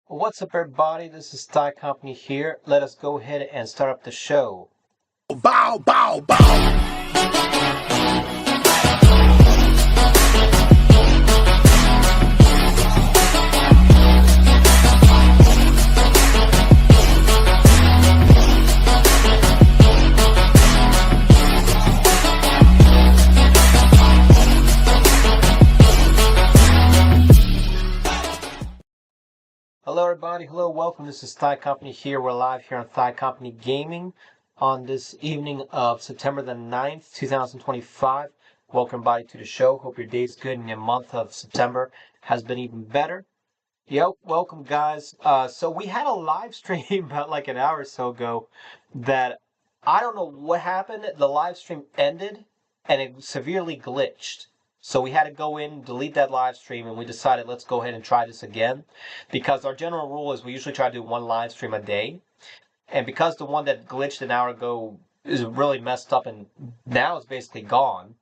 What's up, everybody? This is Thai Company here. Let us go ahead and start up the show. Bow, bow, bow. Hello, everybody. Hello, welcome. This is Thai Company here. We're live here on Thai Company Gaming on this evening of September the 9th, 2025. Welcome, everybody, to the show. Hope your day's good and your month of September has been even better. Yep, welcome, guys. So we had a live stream about like an hour or so ago that I don't know what happened. The live stream ended and it severely glitched. So we had to go in, delete that live stream, and we decided let's go ahead and try this again. Because our general rule is we usually try to do one live stream a day. And because the one that glitched an hour ago is really messed up and now it's basically gone.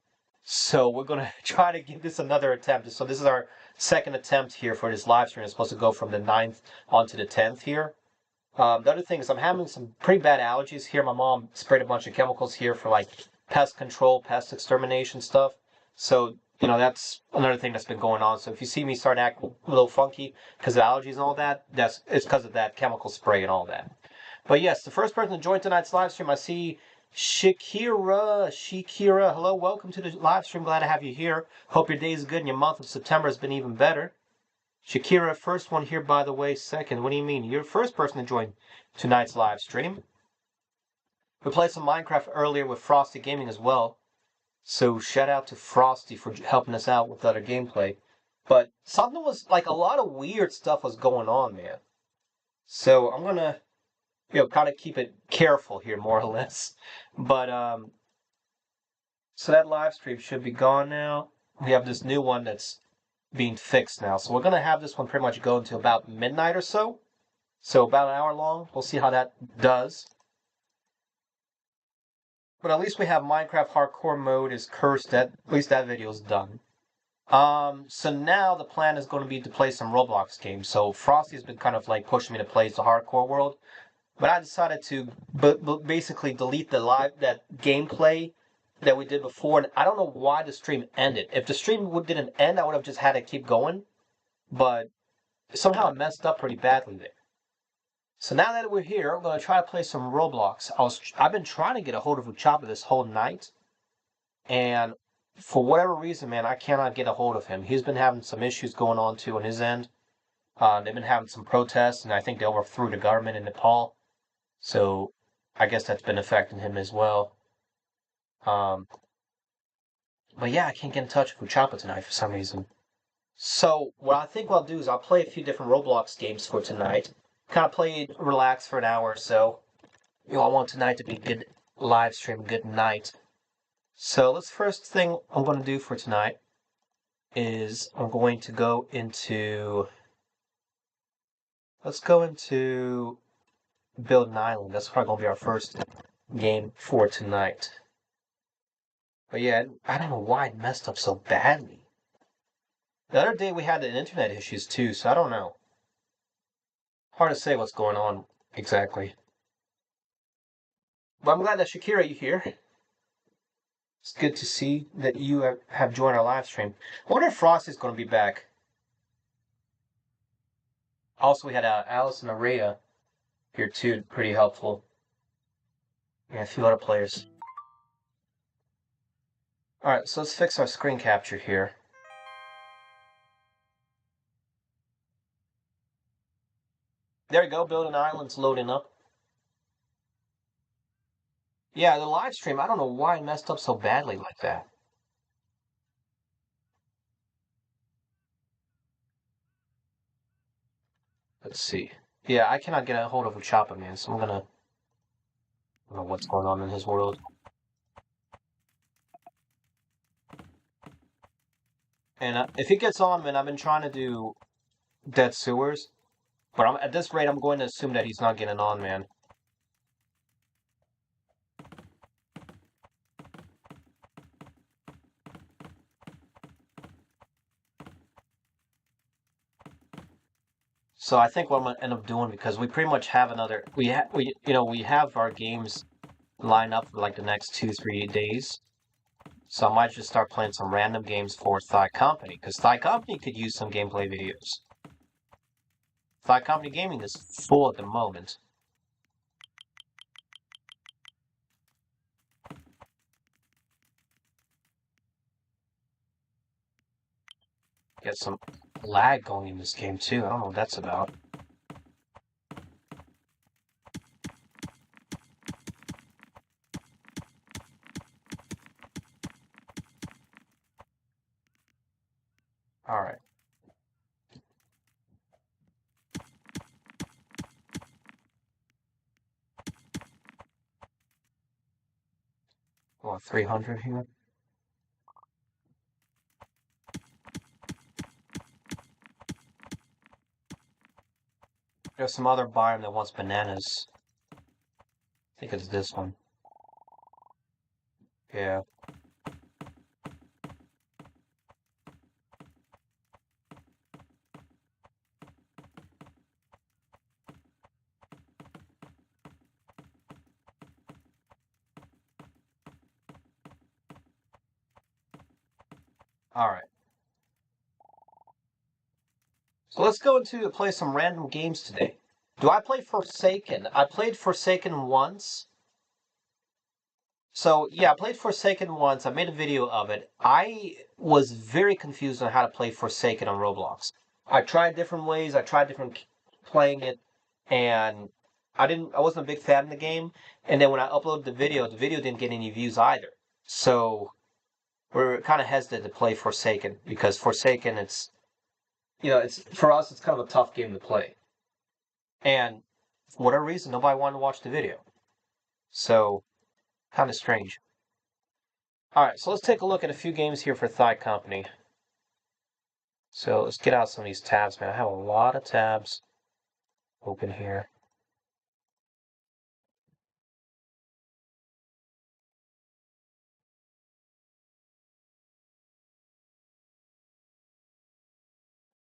So we're going to try to give this another attempt. So this is our second attempt here for this live stream. It's supposed to go from the 9th onto the 10th here. The other thing is I'm having some pretty bad allergies here. My mom sprayed a bunch of chemicals here for like pest control, pest extermination stuff. So, that's another thing that's been going on. So if you see me start acting a little funky because of allergies and all that, it's because of that chemical spray and all that. But yes, the first person to join tonight's live stream, I see Shakira. Hello, welcome to the live stream. Glad to have you here. Hope your day is good and your month of September has been even better. Shakira, first one here, by the way. Second, what do you mean? You're the first person to join tonight's live stream. We played some Minecraft earlier with Frosty Gaming as well. So shout out to Frosty for helping us out with other gameplay. But something was like a lot of weird stuff was going on, man. So I'm gonna, kind of keep it careful here, more or less. But so that live stream should be gone now. We have this new one that's being fixed now. So we're going to have this one pretty much go until about midnight or so. So about an hour long. We'll see how that does. But at least we have Minecraft Hardcore mode is cursed. At least that video is done. So now the plan is going to be to play some Roblox games. So Frosty's been kind of like pushing me to play the hardcore world. But I decided to basically delete the that gameplay that we did before. And I don't know why the stream ended. If the stream didn't end, I would have just had to keep going. But somehow it messed up pretty badly there. So now that we're here, I'm going to try to play some Roblox. I've been trying to get a hold of Uchapa this whole night. And for whatever reason, man, I cannot get a hold of him. He's been having some issues going on too on his end. They've been having some protests, and I think they overthrew the government in Nepal. So I guess that's been affecting him as well. But yeah, I can't get in touch with Uchapa tonight for some reason. So what I think I'll do is I'll play a few different Roblox games for tonight. Kind of play, relax for an hour or so. I want tonight to be a good live stream, good night. So let's first thing I'm going to do for tonight is I'm going to go into. Let's go into Build an Island. That's probably going to be our first game for tonight. But yeah, I don't know why it messed up so badly. The other day we had the internet issues too, so I don't know. Hard to say what's going on exactly. But I'm glad that Shakira, you here. It's good to see that you have joined our live stream. I wonder if Frost is going to be back. Also, we had Alice and Araya here too, pretty helpful. Yeah, a few other players. Alright, so let's fix our screen capture here. There we go, Build an Island's loading up. Yeah, the live stream, I don't know why it messed up so badly like that. Let's see. Yeah, I cannot get a hold of Uchapa, man, so I'm gonna... I don't know what's going on in his world. And if he gets on, man, I've been trying to do Dead Sewers. But at this rate, I'm going to assume that he's not getting on, man. So I think what I'm gonna end up doing, because we pretty much have we have our games lined up for like the next 2-3 days. So I might just start playing some random games for Thigh Company, because Thigh Company could use some gameplay videos. Thigh Company Gaming is full at the moment. Get some lag going in this game too. I don't know what that's about. All right. What, 300 here? There's some other biome that wants bananas. I think it's this one. Yeah. All right. So let's go into play some random games today. Do I play Forsaken? I played Forsaken once. So yeah, I played Forsaken once. I made a video of it. I was very confused on how to play Forsaken on Roblox. I tried different ways. I tried different playing it, and I wasn't a big fan of the game. And then when I uploaded the video didn't get any views either. So we're kind of hesitant to play Forsaken, because Forsaken, it's for us, it's kind of a tough game to play. And for whatever reason, nobody wanted to watch the video. So kind of strange. All right, so let's take a look at a few games here for Thigh Company. So let's get out some of these tabs, man. I have a lot of tabs open here.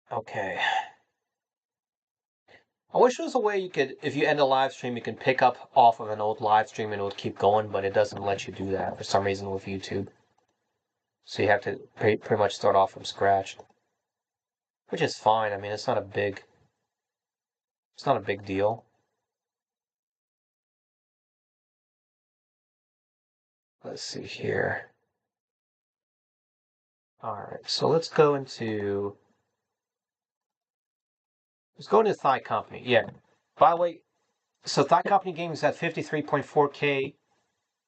Okay. I wish there was a way you could, if you end a live stream, you can pick up off of an old live stream and it would keep going, but it doesn't let you do that for some reason with YouTube. So you have to pretty much start off from scratch, which is fine. I mean, it's not a big deal. Let's see here. All right, so let's go into Thigh Company. Yeah. By the way, so Thigh Company Gaming is at 53.4K.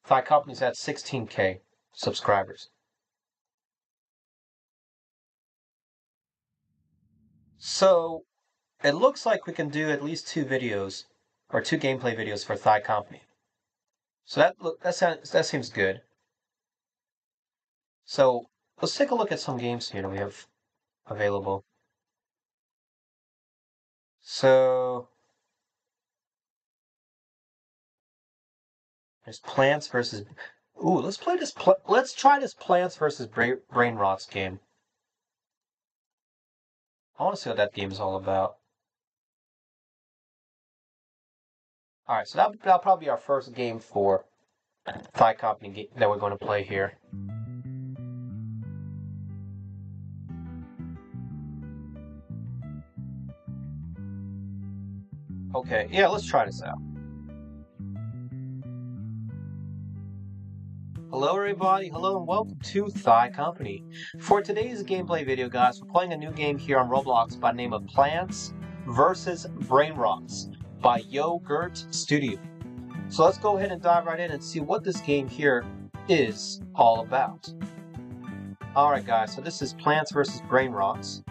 Thigh Company is at 16K subscribers. So it looks like we can do at least 2 videos, or 2 gameplay videos for Thigh Company. So that seems good. So let's take a look at some games here that we have available. So there's Plants versus. Ooh, let's play this. Let's try this Plants versus Brain Rots game. I want to see what that game is all about. All right, so that'll probably be our first game for Thigh Company that we're going to play here. Okay, yeah, let's try this out. Hello everybody, hello and welcome to Thigh Company. For today's gameplay video, guys, we're playing a new game here on Roblox by the name of Plants vs. Brain Rots by Yogurt Studio. So let's go ahead and dive right in and see what this game here is all about. Alright guys, so this is Plants vs. Brain Rots.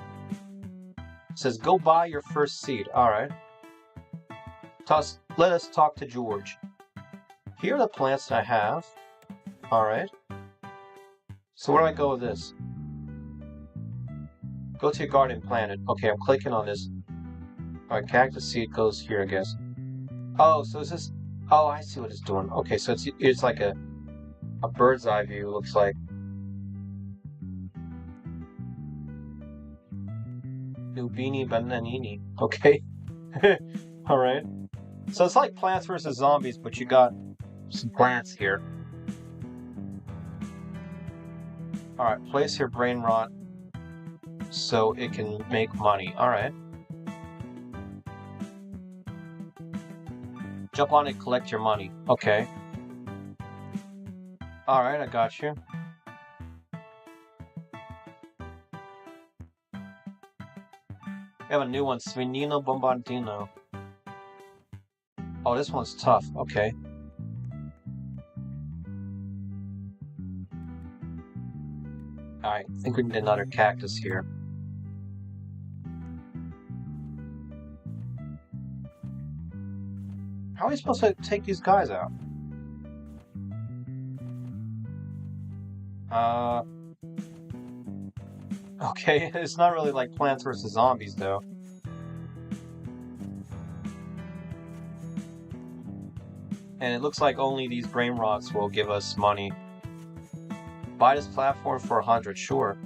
It says, go buy your first seed. Alright. Let us talk to George. Here are the plants that I have. Alright. So where do I go with this? Go to your garden, plant it. Okay, I'm clicking on this. Alright, cactus seed goes here, I guess. Oh, so is this... Oh, I see what it's doing. Okay, so it's like a bird's eye view, looks like. Nubini bananini. Okay. Alright. So it's like Plants vs. Zombies, but you got some plants here. Alright, place your brain rot so it can make money. Alright. Jump on it, collect your money. Okay. Alright, I got you. We have a new one, Svenino Bombardino. Oh, this one's tough. Okay. Alright, I think we need another cactus here. How are we supposed to take these guys out? Okay, it's not really like Plants vs. Zombies, though. And it looks like only these brain rots will give us money. Buy this platform for 100, sure.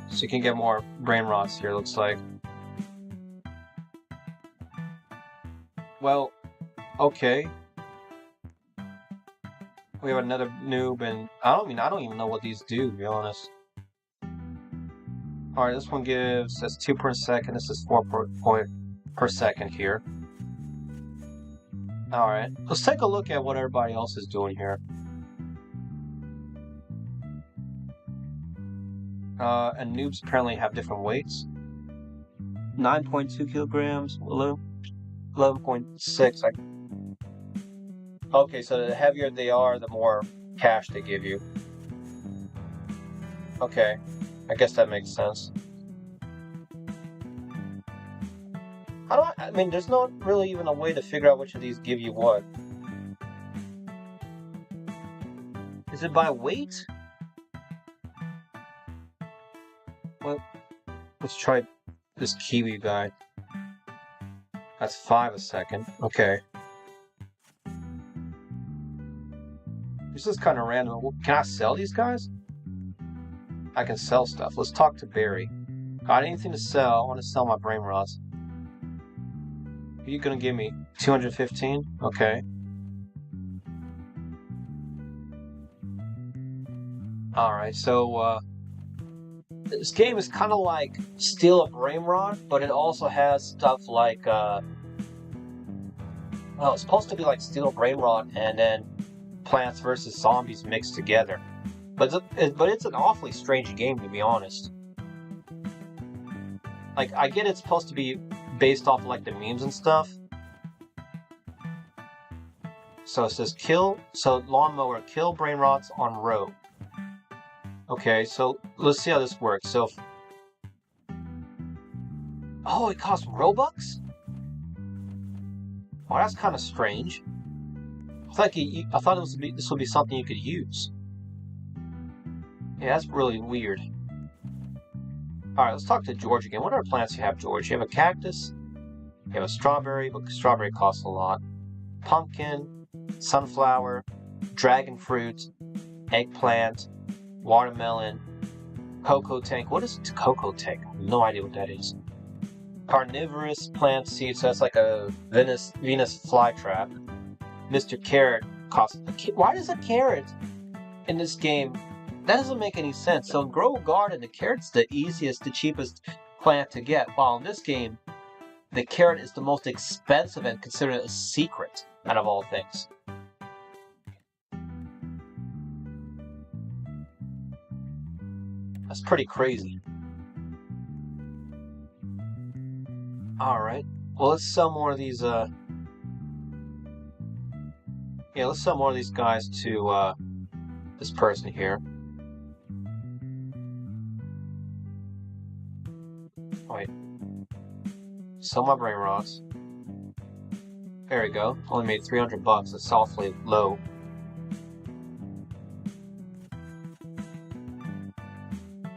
So you can get more brain rots here, looks like. Well, okay. We have another noob, and I don't even know what these do, to be honest. Alright, this one gives us 2 per second. This is 4 per second here. Alright, let's take a look at what everybody else is doing here. And noobs apparently have different weights. 9.2 kilograms, 11.6. Okay, so the heavier they are, the more cash they give you. Okay, I guess that makes sense. I mean, there's not really even a way to figure out which of these give you what. Is it by weight? Well, let's try this kiwi guy. That's 5 a second. Okay. This is kind of random. Can I sell these guys? I can sell stuff. Let's talk to Barry. Got anything to sell? I want to sell my brain rots. Are you gonna give me 215? Okay. Alright, so this game is kind of like Steal a Brain Rot, but it also has stuff like well, it's supposed to be like Steal a Brain Rot and then Plants vs. Zombies mixed together. But it's an awfully strange game, to be honest. Like, I get it's supposed to be based off of, like, the memes and stuff. So it says lawnmower, kill brain rots on road. Okay, so let's see how this works. So, oh, it costs Robux? Oh, that's kind of strange. I thought this would be something you could use. Yeah, that's really weird. Alright, let's talk to George again. What other plants you have, George? You have a cactus, you have a strawberry, but strawberry costs a lot. Pumpkin, sunflower, dragon fruit, eggplant, watermelon, cocoa tank. What is cocoa tank? I have no idea what that is. Carnivorous plant seeds, so that's like a Venus flytrap. Mr. Carrot costs... Why does a carrot in this game... That doesn't make any sense. So in Grow a Garden, the carrot's the easiest, the cheapest plant to get. While in this game, the carrot is the most expensive and considered a secret out of all things. That's pretty crazy. Alright. Well, let's sell more of these, yeah, let's sell more of these guys to, this person here. Wait. Sell my brain rots. There we go. Only made 300 bucks. That's awfully low.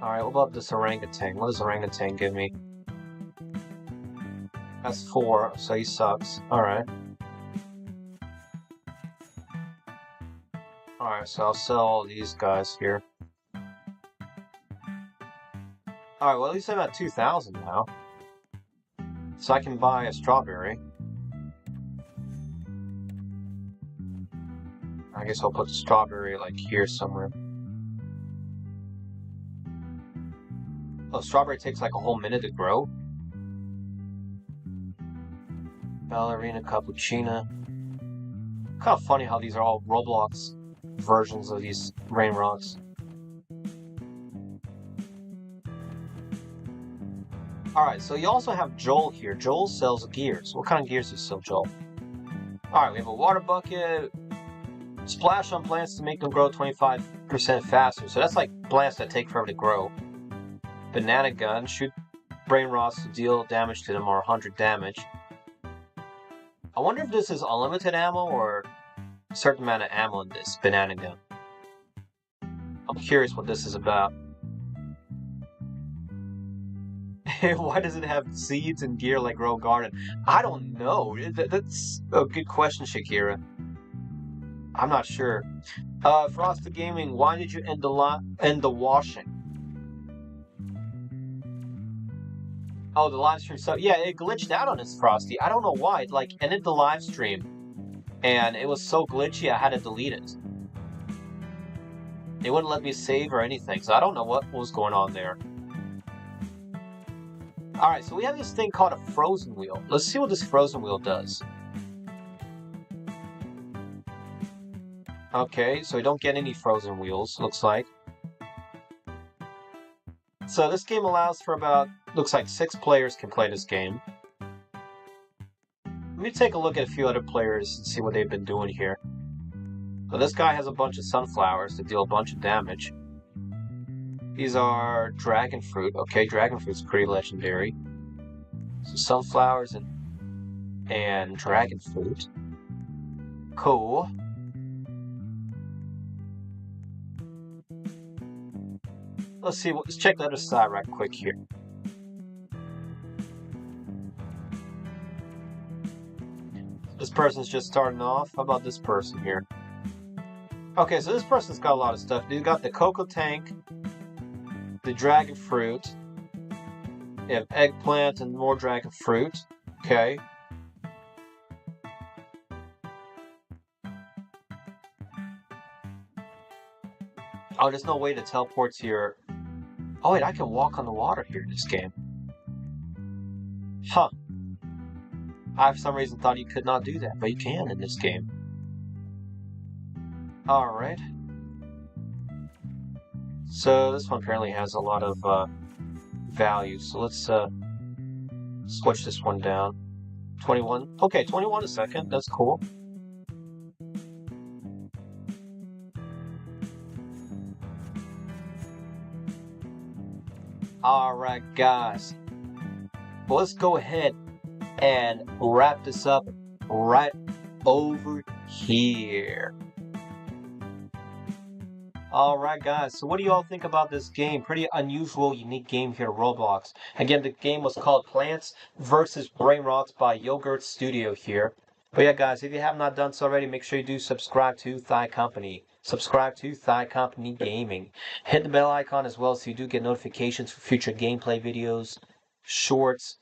Alright, what about this orangutan? What does orangutan give me? That's 4, so he sucks. Alright. Alright, so I'll sell all these guys here. Alright, well at least I'm at 2,000 now. So I can buy a strawberry. I guess I'll put the strawberry like here somewhere. Oh, strawberry takes like a whole minute to grow. Ballerina cappuccina. Kind of funny how these are all Roblox versions of these rain rocks. Alright, so you also have Joel here. Joel sells gears. What kind of gears does he sell, Joel? Alright, we have a water bucket. Splash on plants to make them grow 25% faster. So that's like plants that take forever to grow. Banana gun. Shoot brain rots to deal damage to them or 100 damage. I wonder if this is unlimited ammo or a certain amount of ammo in this banana gun. I'm curious what this is about. Why does it have seeds and gear like Grow Garden? I don't know. That's a good question, Shakira. I'm not sure. Frosty Gaming, why did you end the washing? Oh, the live stream. So yeah, it glitched out on us, Frosty. I don't know why. It like ended the live stream, and it was so glitchy I had to delete it. It wouldn't let me save or anything, so I don't know what was going on there. Alright, so we have this thing called a frozen wheel. Let's see what this frozen wheel does. Okay, so we don't get any frozen wheels, looks like. So this game allows for about, looks like 6 players can play this game. Let me take a look at a few other players and see what they've been doing here. So this guy has a bunch of sunflowers to deal a bunch of damage. These are dragon fruit. Okay, dragon fruit's pretty legendary. So sunflowers and dragon fruit. Cool. Let's see. Let's check the other side right quick here. This person's just starting off. How about this person here? Okay, so this person's got a lot of stuff. You got the cocoa tank, the dragon fruit. You have eggplant and more dragon fruit. Okay. Oh, there's no way to teleport to your... Oh, wait, I can walk on the water here in this game. Huh. I, for some reason, thought you could not do that, but you can in this game. Alright. So, this one apparently has a lot of value, so let's switch this one down. 21. Okay, 21 a second. That's cool. Alright, guys. Well, let's go ahead and wrap this up right over here. Alright guys, so what do you all think about this game? Pretty unusual, unique game here at Roblox. Again, the game was called Plants vs. Brain Rots by Yogurt Studio here. But yeah guys, if you have not done so already, make sure you do subscribe to Thigh Company. Subscribe to Thigh Company Gaming. Hit the bell icon as well so you do get notifications for future gameplay videos, shorts,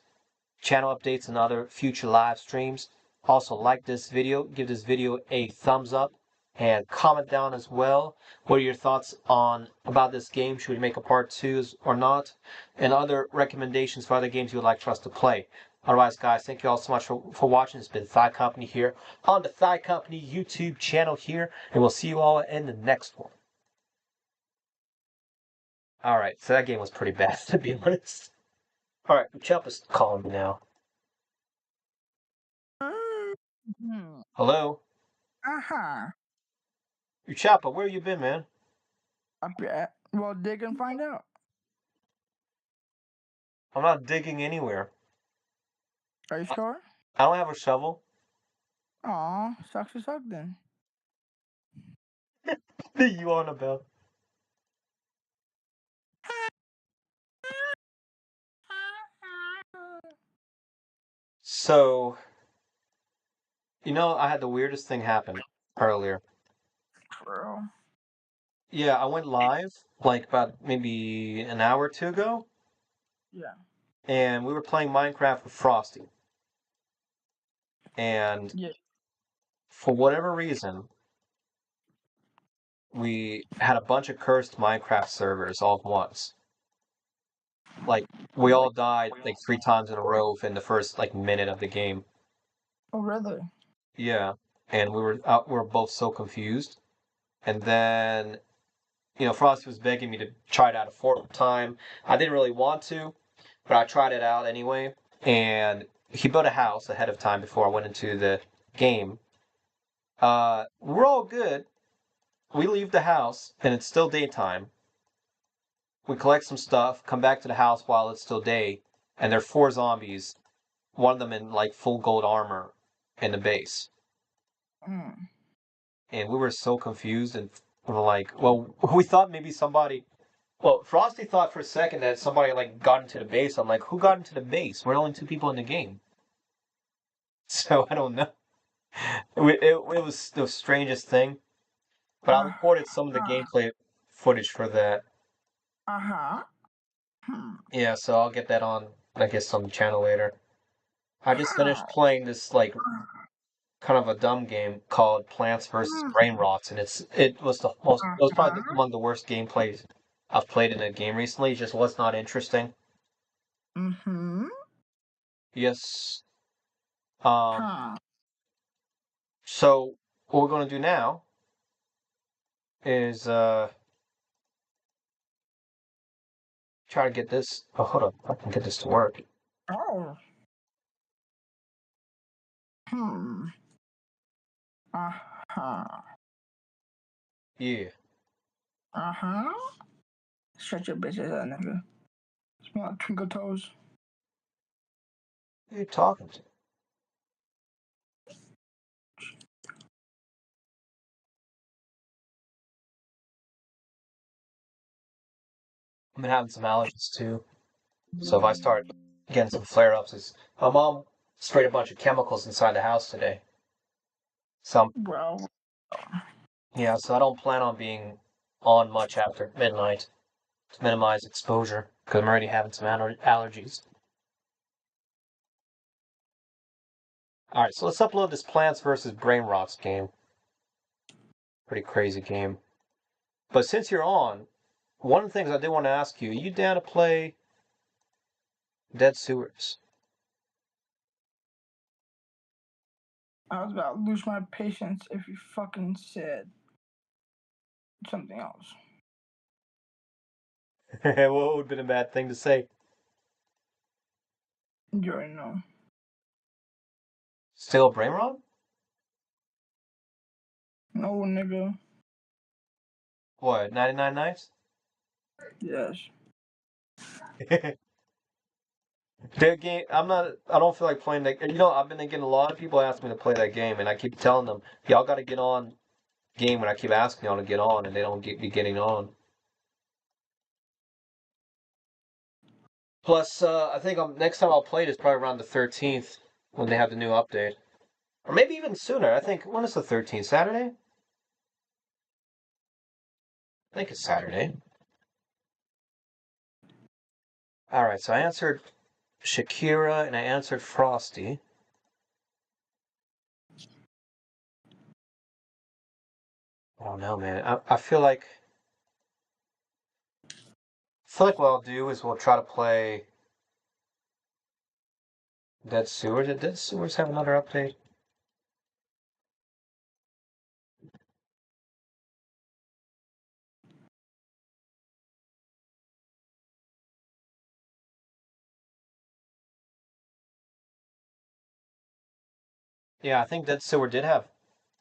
channel updates, and other future live streams. Also like this video, give this video a thumbs up, and comment down as well. What are your thoughts on about this game? Should we make a part 2 or not? And other recommendations for other games you would like for us to play. Otherwise, guys, thank you all so much for watching. It's been Thigh Company here on the Thigh Company YouTube channel here, and we'll see you all in the next one. Alright, so that game was pretty bad, to be honest. Alright, Chupa's calling me now. Hello? Uh-huh. Uchapa, where you been, man? Well, dig and find out. I'm not digging anywhere. Are you sure? I don't have a shovel. Aw, sucks to suck then. What are you on about? So, you know, I had the weirdest thing happen earlier. Bro. Yeah, I went live like about maybe an hour or two ago. Yeah. and we were playing Minecraft with Frosty. And Yeah. for whatever reason, we had a bunch of cursed Minecraft servers all at once. Like, we all died like 3 times in a row in the first like minute of the game. Oh, really? Yeah, and we were both so confused. And then, Frosty was begging me to try it out a fourth time. I didn't really want to, but I tried it out anyway. And he built a house ahead of time before I went into the game. We're all good. We leave the house, and it's still daytime. We collect some stuff, come back to the house while it's still day, and there are 4 zombies, one of them in like full gold armor in the base. Mm. And we were so confused, and we were like, well, we thought maybe somebody. Well, Frosty thought for a second that somebody like got into the base. I'm like, who got into the base? We're only 2 people in the game. So I don't know. It was the strangest thing. But I Uh, recorded some of the gameplay footage for that. uh-huh. Hmm. Yeah, so I'll get that on, I guess, some channel later. I just finished How? playing this like kind of a dumb game called Plants vs. Hmm. Brain Rots, and it was probably Uh-huh. among the worst gameplays I've played in a game recently. It just was not interesting. Mm-hmm. Yes. Um. Huh. So what we're gonna do now is try to get this. Oh, hold up! I can get this to work. Oh. Hmm. Uh-huh. Yeah. Uh-huh. Shut your bitches out, nigga. Smell like twinkle toes. Who are you talking to? I've been having some allergies too. So if I start getting some flare-ups, my mom sprayed a bunch of chemicals inside the house today. So Bro. yeah, so I don't plan on being on much after midnight to minimize exposure because I'm already having some allergies. All right, so let's upload this Plants vs. Brain Rots game. Pretty crazy game. But since you're on, one of the things I did want to ask you, are you down to play Dead Sewers? I was about to lose my patience if you fucking said something else. What would have been a bad thing to say? You already know. Still a brain rot? No, nigga. What, 99 Nights? Yes. That game, I don't feel like playing that. I've been getting a lot of people ask me to play that game, and I keep telling them, y'all got to get on game, and I keep asking y'all to get on, and they don't be getting on. Plus, I think next time I'll play it is probably around the 13th when they have the new update. Or maybe even sooner. I think, when is the 13th? Saturday? I think it's Saturday. Alright, so I answered Shakira and I answered Frosty. I don't know, man. I feel like what I'll do is we'll try to play Dead Sewers. Did Dead Sewers have another update? Yeah, I think Dead Sewer did have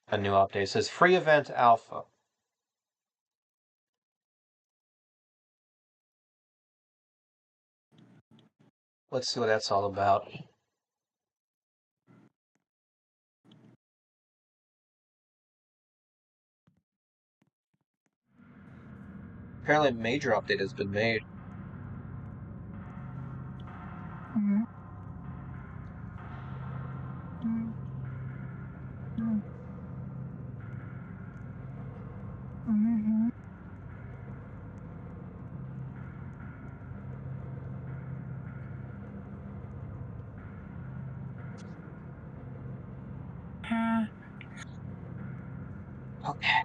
a new update. It says free event alpha. Let's see what that's all about. Apparently a major update has been made. Mm-hmm. Mm-hmm. Mm-hmm. Okay.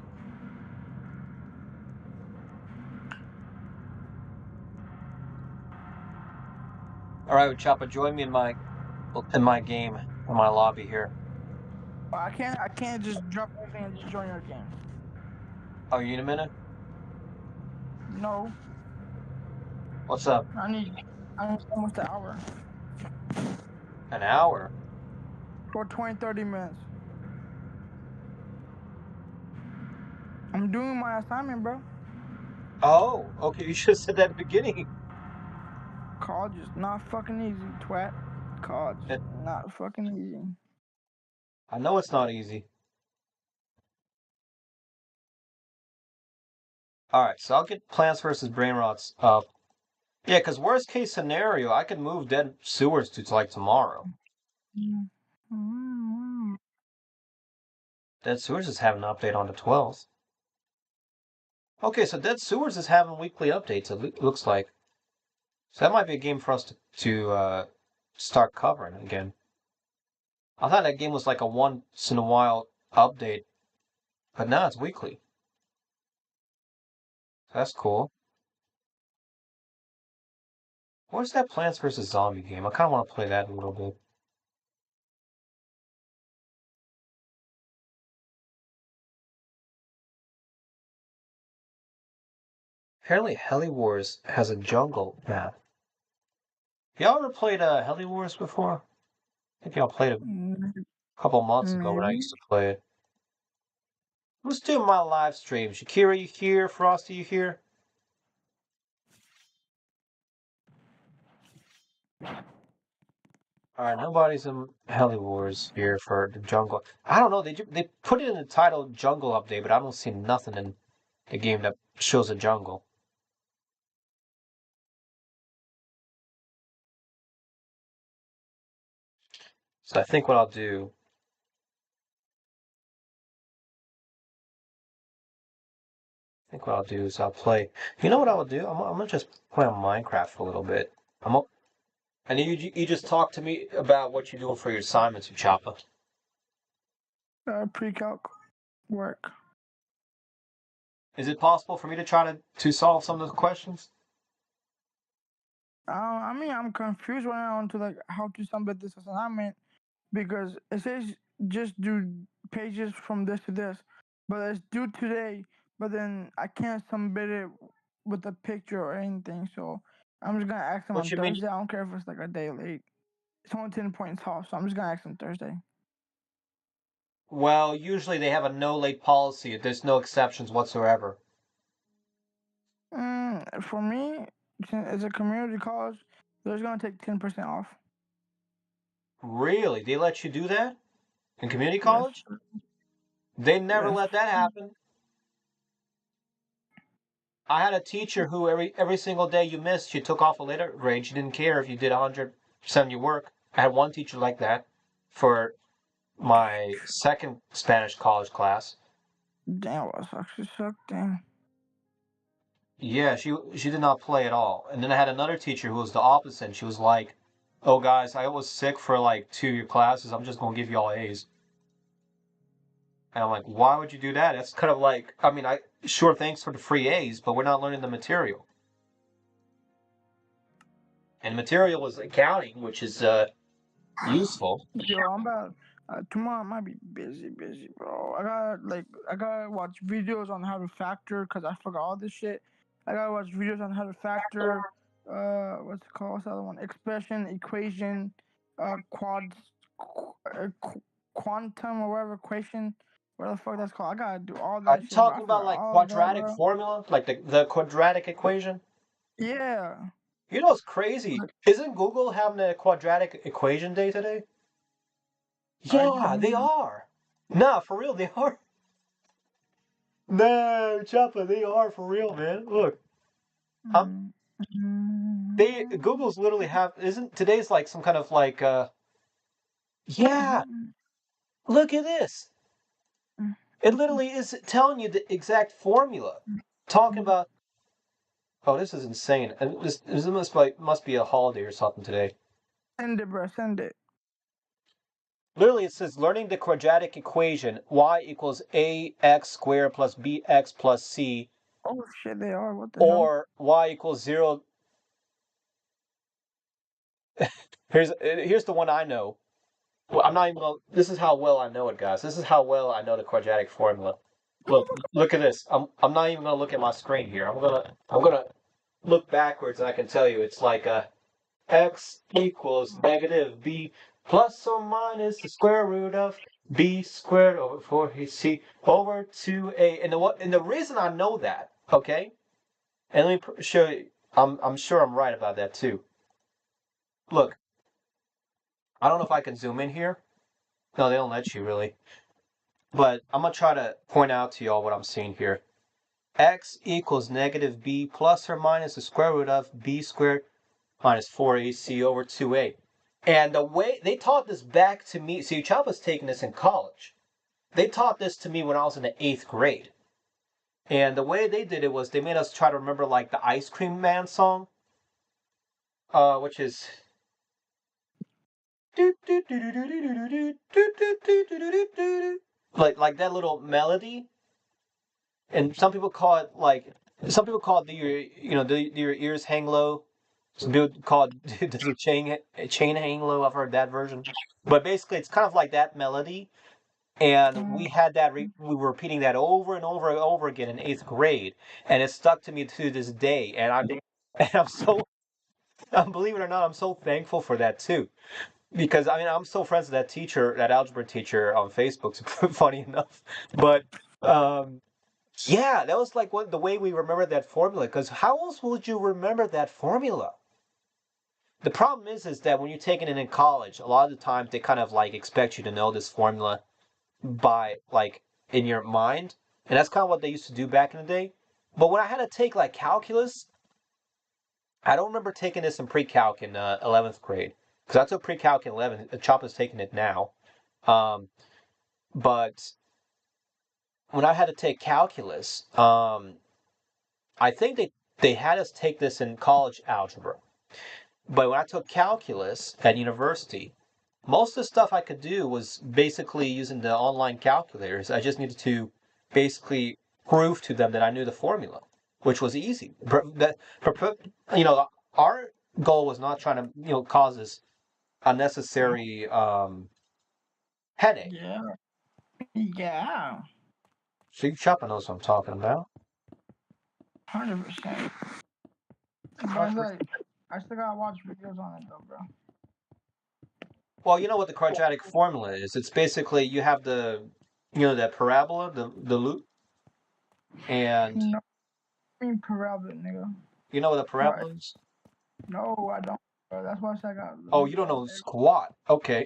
All right, Choppa, join me in my game, in my lobby here. Well, I can't just drop everything and just join your game. Oh, you in a minute? No, What's up? I need almost an hour An hour? for 20, 30 minutes. I'm doing my assignment, bro. Oh, okay. You should have said that at the beginning. College is not fucking easy, twat. College is not fucking easy. I know it's not easy. All right, so I'll get Plants vs. Brainrots up. Yeah, because worst case scenario, I could move Dead Sewers to like tomorrow. Mm-hmm. Dead Sewers is having an update on the 12th. Okay, so Dead Sewers is having weekly updates, it looks like. So that might be a game for us to start covering again. I thought that game was like a once in a while update, but now it's weekly. That's cool. Where's that Plants vs. Zombie game? I kind of want to play that a little bit. Apparently Heli Wars has a jungle map. Y'all ever played Heli Wars before? I think y'all played it a couple months ago when I Maybe. used to play it. Who's doing my live stream? Shakira, you here? Frosty, you here? Alright, nobody's in Heli Wars here for the jungle. I don't know, they put it in the title Jungle Update, but I don't see nothing in the game that shows a jungle. So I think what I'll do is I'll play. You know what I will do? I'm gonna just play on Minecraft for a little bit. And you just talk to me about what you're doing for your assignments, you Choppa. Pre-calc work. Is it possible for me to try to solve some of the questions? I mean, I'm confused right now into like how to submit this assignment because it says just do pages from this to this, but it's due today. But then I can't submit it with a picture or anything, so I'm just gonna ask them What on you mean? Thursday. I don't care if it's like a day late. It's only 10 points off, so I'm just gonna ask them Thursday. Well, usually they have a no late policy. There's no exceptions whatsoever. For me, since it's a community college, they're just gonna take 10% off. Really? They let you do that in community Yes, college? They never yes. let that happen. I had a teacher who every single day you missed, she took off a later grade. She didn't care if you did 100% of your work. I had one teacher like that for my second Spanish college class. Damn, that actually sucked. Damn. Yeah, she did not play at all. And then I had another teacher who was the opposite. And she was like, "Oh guys, I was sick for like 2 classes. I'm just gonna give you all A's." And I'm like, "Why would you do that? That's kind of like, I mean, I sure thanks for the free A's, but we're not learning the material." And material was accounting, which is useful. Yo, I'm about tomorrow. I might be busy, bro. I gotta watch videos on how to factor because I forgot all this shit. I gotta watch videos on how to factor. What's it called? What's the other one? Expression, equation, quads, quantum or whatever equation. What the fuck that's called? I gotta do all Are that you shit, bro. I talking about forgot like all of that, quadratic bro. formula, like the quadratic equation? Yeah. You know what's crazy? Isn't Google having a quadratic equation day today? I Yeah, don't they know. are. Nah, for real, they are. No, Choppa, they are for real, man. Look, um, Mm, Google's literally have isn't today's like some kind of like yeah, look at this. It literally is telling you the exact formula. Talking about oh, this is insane. And this must be a holiday or something today. Send it, bro. Send it. Literally, it says learning the quadratic equation y equals ax squared plus bx plus c, Oh shit, they are. What the hell? or y equals 0. Here's the one I know. Well, I'm not even gonna, this is how well I know it, guys. This is how well I know the quadratic formula. Look at this. I'm not even gonna look at my screen here. I'm gonna look backwards and I can tell you it's like x equals negative b plus or minus the square root of b squared over 4ac over 2a. And the reason I know that, okay? And let me show you. I'm sure I'm right about that too. Look, I don't know if I can zoom in here. No, they don't let you really. But I'm gonna try to point out to y'all what I'm seeing here. X equals negative b plus or minus the square root of b squared minus 4ac over 2a. And the way they taught this back to me, see, Chapa's taking this in college. They taught this to me when I was in the 8th grade. And the way they did it was they made us try to remember like the Ice Cream Man song, which is like that little melody. And some people call it do your ears hang low. Some people call it does your chain hang low. I've heard that version. But basically, it's kind of like that melody. And we had that, we were repeating that over and over and over again in 8th grade. And it stuck to me to this day. And I'm so, believe it or not, I'm so thankful for that too. Because I mean, I'm still friends with that teacher, that algebra teacher on Facebook, funny enough. But, yeah, that was like the way we remember that formula. Because how else would you remember that formula? The problem is that when you're taking it in college, a lot of the times they kind of like expect you to know this formula by like in your mind, and that's kind of what they used to do back in the day. But when I had to take like calculus, I don't remember taking this in pre-calc in 11th grade because I took pre-calc in 11th. Chop is taking it now, um, but when I had to take calculus, I think they had us take this in college algebra. But when I took calculus at university, most of the stuff I could do was basically using the online calculators. I just needed to basically prove to them that I knew the formula, which was easy. You know, our goal was not trying to cause this unnecessary headache. Yeah, yeah, So you Chopper knows what I'm talking about. 100%. But like, I still gotta watch videos on it though, bro. Well, you know what the quadratic formula is? It's basically you have that parabola, the loop, and No, I mean parabola, nigga. you know what a What? parabola is? No, I don't. Bro. That's why I said I got Oh, look you don't at know it. squat. Okay.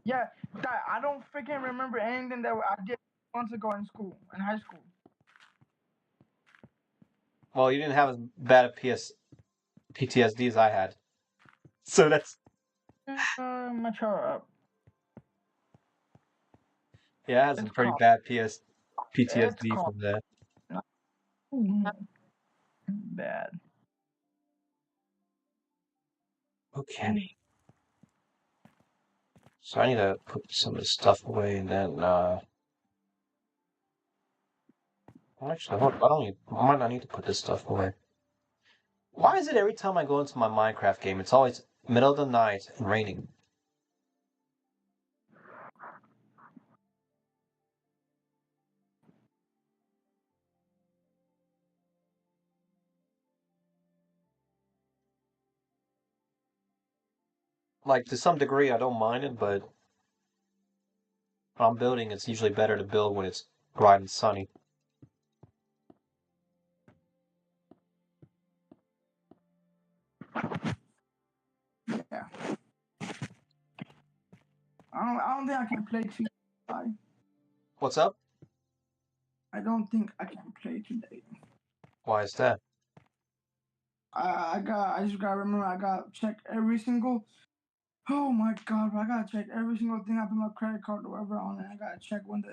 Yeah, that I don't freaking remember anything that I did months ago in school, in high school. Well, you didn't have as bad a PTSD as I had. So that's Mature up. yeah, I had some It's pretty called. bad It's PTSD called. from that. Bad. Okay. So I need to put some of this stuff away and then actually I don't need I might not need to put this stuff away. Why is it every time I go into my Minecraft game it's always middle of the night and raining? Like to some degree I don't mind it, but when I'm building it's usually better to build when it's bright and sunny. Yeah. I don't think I can play today. What's up? I don't think I can play today. Why is that? I just gotta remember I gotta check every single. Oh my god, bro, I gotta check every single thing I put my credit card or whatever on it. I gotta check when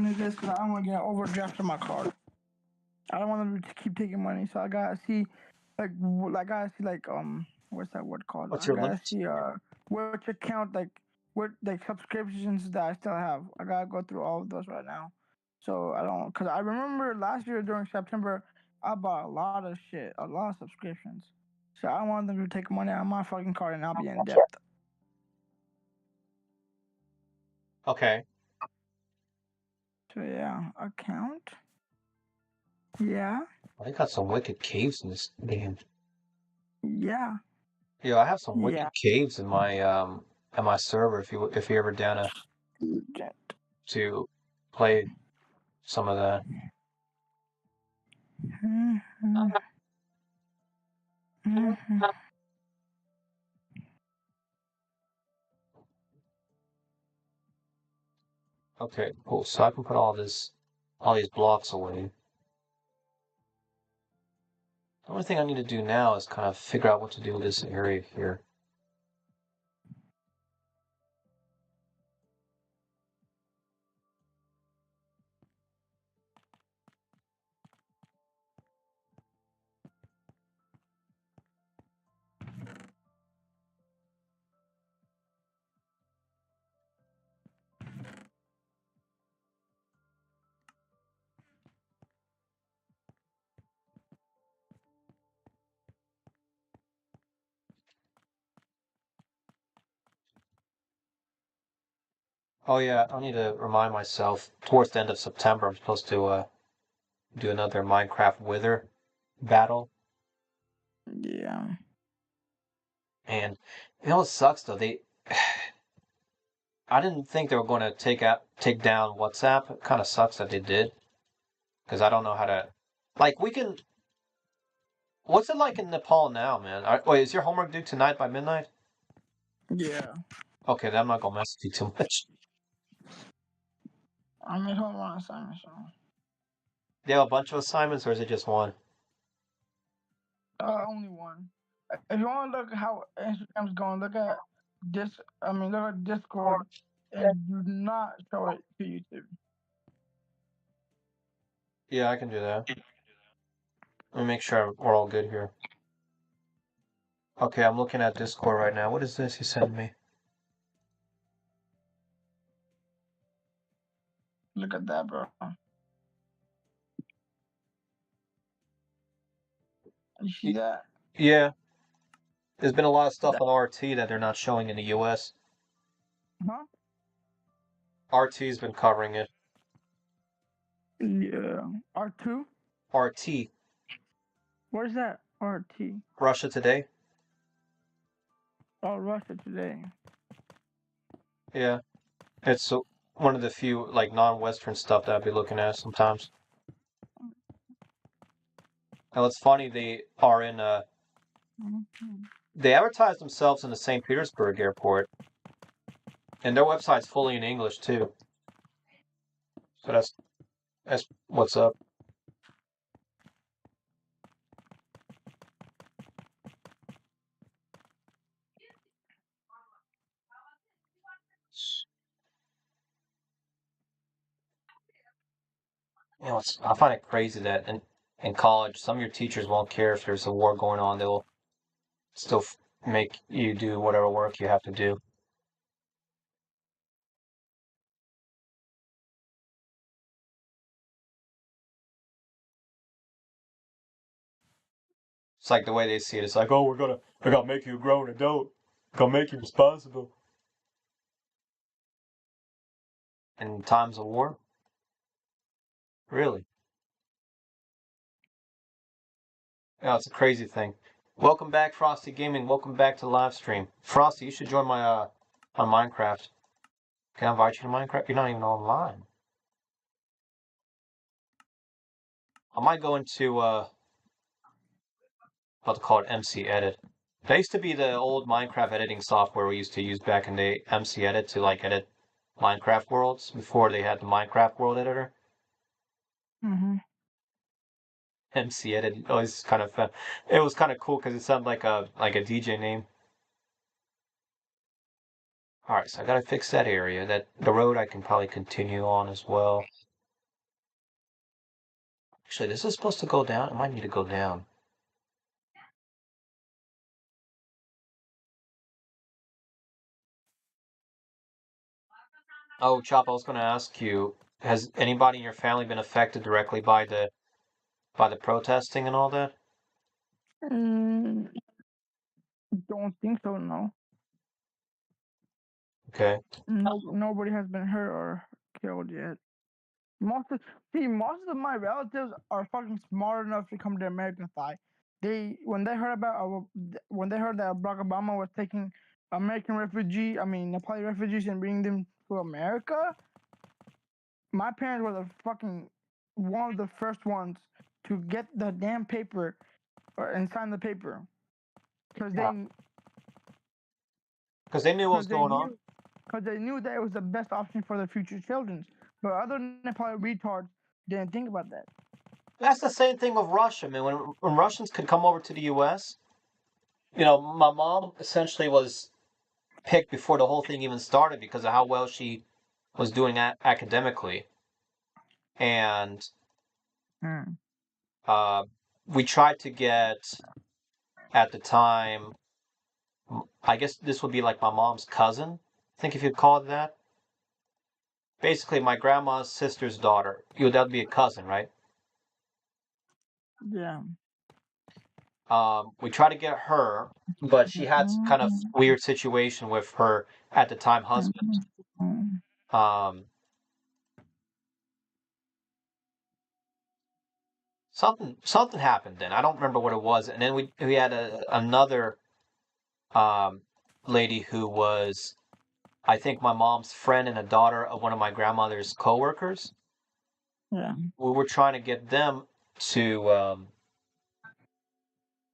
it is because I don't want to get overdraft on my card. I don't want them to keep taking money, so I gotta see, I gotta see what's that word called? What's I your gotta limit? see which account like with like subscriptions that I still have. I gotta go through all of those right now. So I don't, cause I remember last year during September, I bought a lot of shit, a lot of subscriptions. So I want them to take money out of my fucking card and I'll be in debt. Okay. So yeah, account. Yeah, I got some wicked caves in this game. yeah, Yeah, I have some yeah. wicked caves in my server if you're ever down to play some of that. Mhm, mhm. Okay, cool. So I can put all these blocks away. The only thing I need to do now is kind of figure out what to do with this area here. Oh yeah, I need to remind myself towards the end of September I'm supposed to do another Minecraft Wither battle. Yeah. And you know what sucks though? I didn't think they were going to take down WhatsApp. It kind of sucks that they did because I don't know how to. Like we can. What's it like in Nepal now, man? Wait, is your homework due tonight by midnight? Yeah. Okay, then I'm not gonna mess with you too much. I made homework assignments. So. Do you have a bunch of assignments or is it just one? Only one. If you want to look how Instagram's going, look at this. I mean, look at Discord, and do not show it to YouTube. Yeah, I can do that. Let me make sure we're all good here. Okay, I'm looking at Discord right now. What is this you sent me? Look at that, bro. You see that? Yeah, there's been a lot of stuff That on RT that they're not showing in the US. huh? RT's been covering it. Yeah. R2. RT, What is that? RT. Russia Today. Oh, Russia Today. Yeah, it's one of the few like non-Western stuff that I'd be looking at sometimes. And it's funny they are in Mm-hmm. they advertise themselves in the St. Petersburg airport, and their website's fully in English too. So that's what's up. You know, I find it crazy that in college, some of your teachers won't care if there's a war going on. They'll still make you do whatever work you have to do. It's like the way they see it. It's like, oh, I gotta make you a grown adult. Gotta make you responsible. In times of war, really? Yeah, it's a crazy thing. Welcome back, Frosty Gaming. Welcome back to the live stream. Frosty, you should join my on Minecraft. Can I invite you to Minecraft? You're not even online. I might go into what to call it, MC Edit. That used to be the old Minecraft editing software we used to use back in the MC Edit to like edit Minecraft worlds before they had the Minecraft world editor. Mm-hmm. MC Edit always kind of fun. It was kind of cool because it sounded like a DJ name. All right, so I gotta fix that area. That the road I can probably continue on as well. Actually, this is supposed to go down. It might need to go down. Oh, Chop, I was going to ask you, has anybody in your family been affected directly by the protesting and all that? Mm, don't think so. No, Okay. nobody has been hurt or killed yet. Most of, most of my relatives are fucking smart enough to come to the American side. They when they heard about when they heard that Barack Obama was taking Nepali refugees and bringing them to America, my parents were the fucking one of the first ones to get the damn paper and sign the paper because Because they knew what was they going on. knew that it was the best option for their future children. But other Nepali retards didn't think about that. That's the same thing with Russia, man. When Russians could come over to the U.S., my mom essentially was picked before the whole thing even started because of how well she was doing academically, and Mm. uh, we tried to get at the time. I guess this would be like my mom's cousin. I think if you'd call it that. Basically, my grandma's sister's daughter. That'd be a cousin, right? Yeah. We tried to get her, but she had some kind of Mm-hmm. weird situation with her at the time husband. Mm-hmm. Um, something happened then. I don't remember what it was. And then we had another um, lady who was, I think, my mom's friend and a daughter of one of my grandmother's coworkers. Yeah. We were trying to get them to um,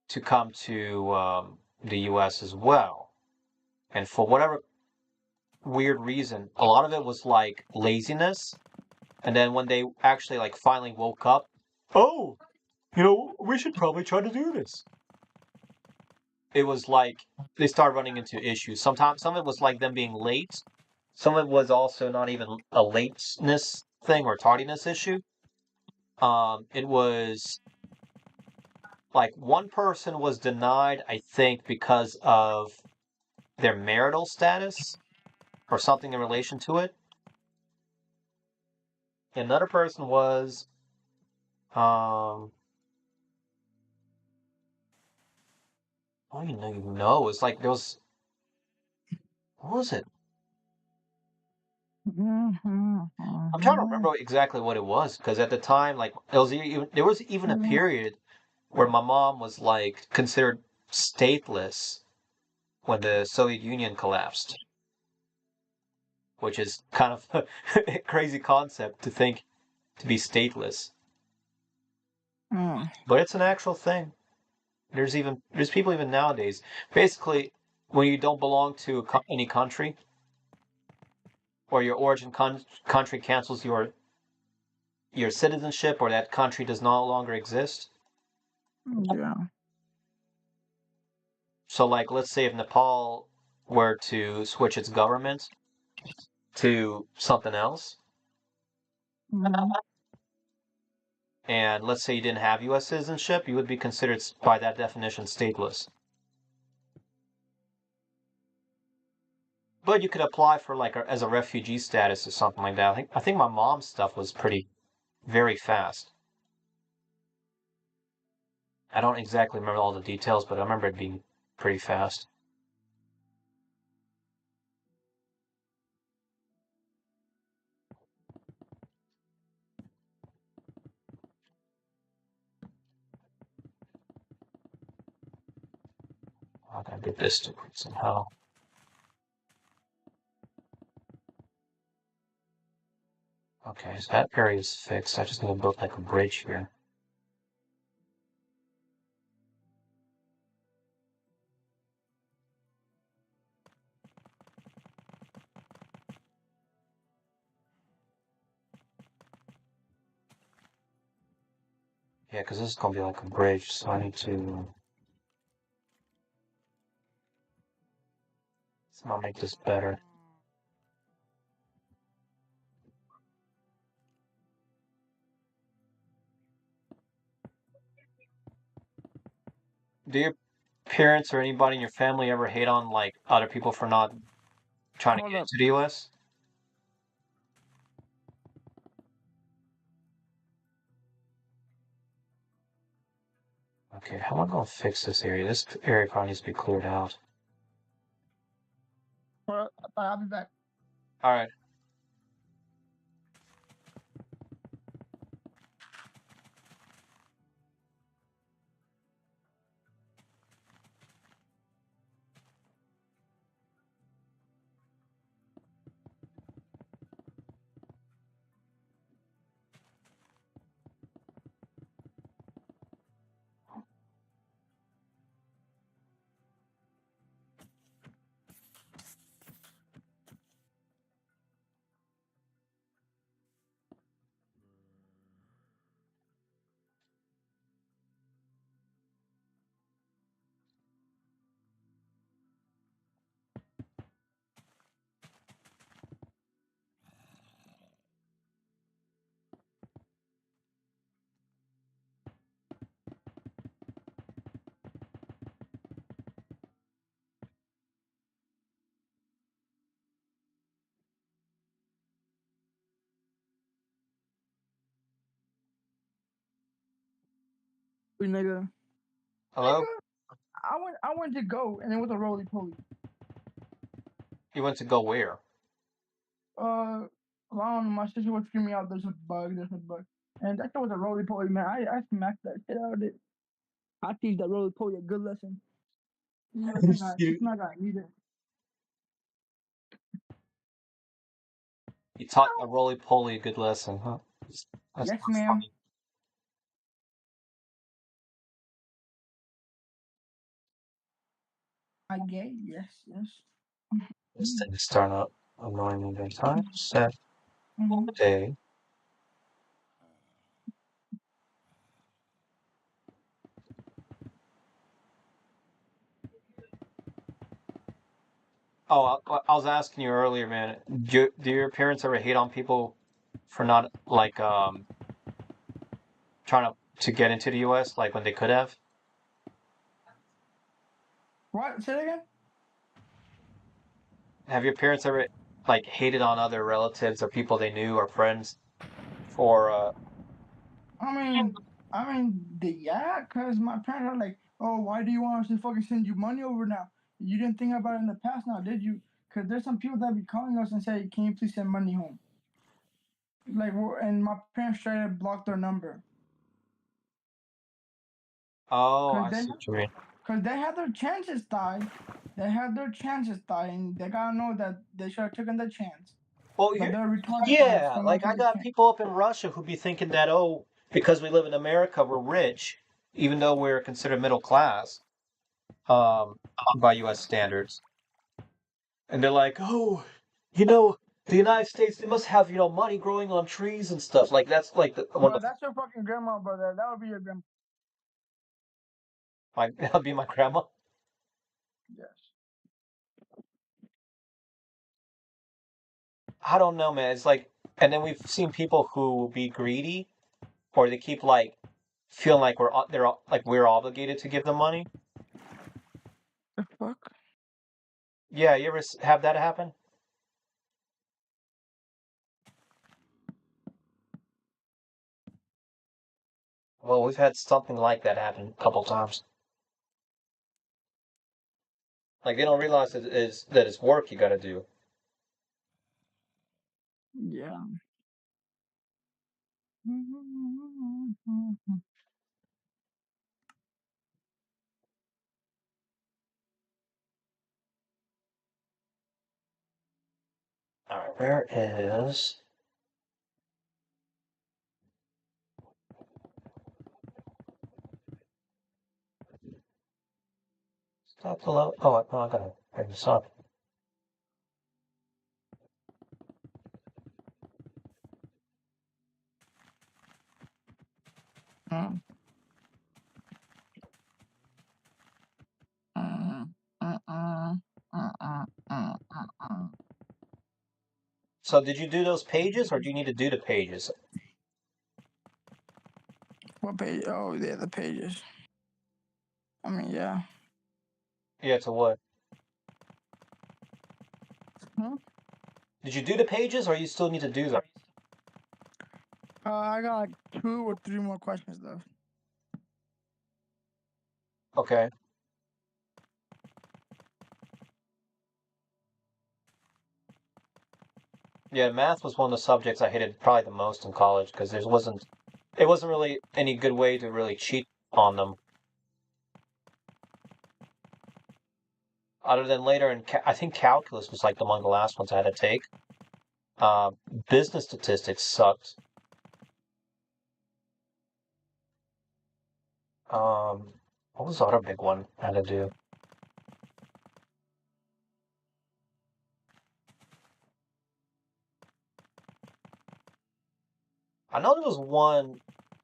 to come to the U.S. as well. And for whatever weird reason, a lot of it was like laziness. And then when they actually like finally woke up, oh, we should probably try to do this. It was like they started running into issues. Sometimes some of it was like them being late. Some of it was also not even a lateness thing or tardiness issue. It was like one person was denied, I think, because of their marital status or something in relation to it. Another person was, um, I don't even know. It's like there was, what was it? Mm-hmm. I'm trying to Mm-hmm. remember exactly what it was because at the time, like, there was even a period where my mom was like considered stateless when the Soviet Union collapsed, which is kind of a crazy concept to think to be stateless, Mm. but it's an actual thing. There's people even nowadays. Basically, when you don't belong to any country or your origin country cancels your citizenship or that country does no longer exist. Yeah. So like let's say if Nepal were to switch its government to something else, Mm-hmm. and let's say you didn't have US citizenship, you would be considered by that definition stateless. But you could apply for like as a refugee status or something like that. I think my mom's stuff was pretty very fast. I don't exactly remember all the details, but I remember it being pretty fast. I gotta get this to work somehow. Okay, so that area is fixed. I just need to build like a bridge here. Yeah, because this is gonna be like a bridge, so I need to somehow make this better. Do your parents or anybody in your family ever hate on like other people for not trying to Hold get up. into the U.S.? Okay, how am I gonna fix this area? This area probably needs to be cleared out. Well, I'll be back. All right. Nigga. Hello? I went to go and it was a roly poly. You went to go where? I don't know, my sister was screaming out, there's a bug, And that shit was a roly poly, man. I smacked that shit out of it. I teach that roly poly a good lesson. She's not gonna need it. You taught a roly poly a good lesson, huh? That's Yes, not ma'am. funny. I gay? Yes, yes. This thing is starting up annoying me every time. Set day. Oh, I was asking you earlier, man. Do your parents ever hate on people for not like trying to get into the U.S. like when they could have? What? Say it again? Have your parents ever like hated on other relatives or people they knew or friends for I mean, yeah, cause my parents are like, oh, why do you want us to fucking send you money over now? You didn't think about it in the past, now did you? Cause there's some people that be calling us and say, can you please send money home? Like, and my parents try to block their number, Oh, cause I they, see what you mean. cause they had their chances die. They had their chances die, and they gotta know that they should have taken the chance. Well, But they're retarded ass yeah, for not like I taking the got chance. people up in Russia who be thinking that, oh, because we live in America, we're rich, even though we're considered middle class, um, by U.S. standards. And they're like, oh, you know, the United States, they must have, money growing on trees and stuff. Like that's like one But of that's your fucking grandma, brother. That would be your grandma. my that'd be my grandma. Yes. I don't know, man. It's like, and then we've seen people who be greedy, or they keep like feeling like we're obligated to give them money. The fuck? Yeah, you ever have that happen? Well, we've had something like that happen a couple times. Like they don't realize that it's work you got to do. Yeah. All right, where is? Stop the load. Oh, no, I gotta bring this up. So, did you do those pages, or do you need to do the pages? What page? Oh, yeah, the pages. I mean, yeah. Yeah, to what? Hmm? Did you do the pages, or you still need to do them? I got like 2 or 3 more questions left. Okay. Yeah, math was one of the subjects I hated probably the most in college because it wasn't really any good way to really cheat on them. Other than later I think calculus was like one of the last ones I had to take. Uh, Business statistics sucked. What was the other big one I had to do? I know there was one.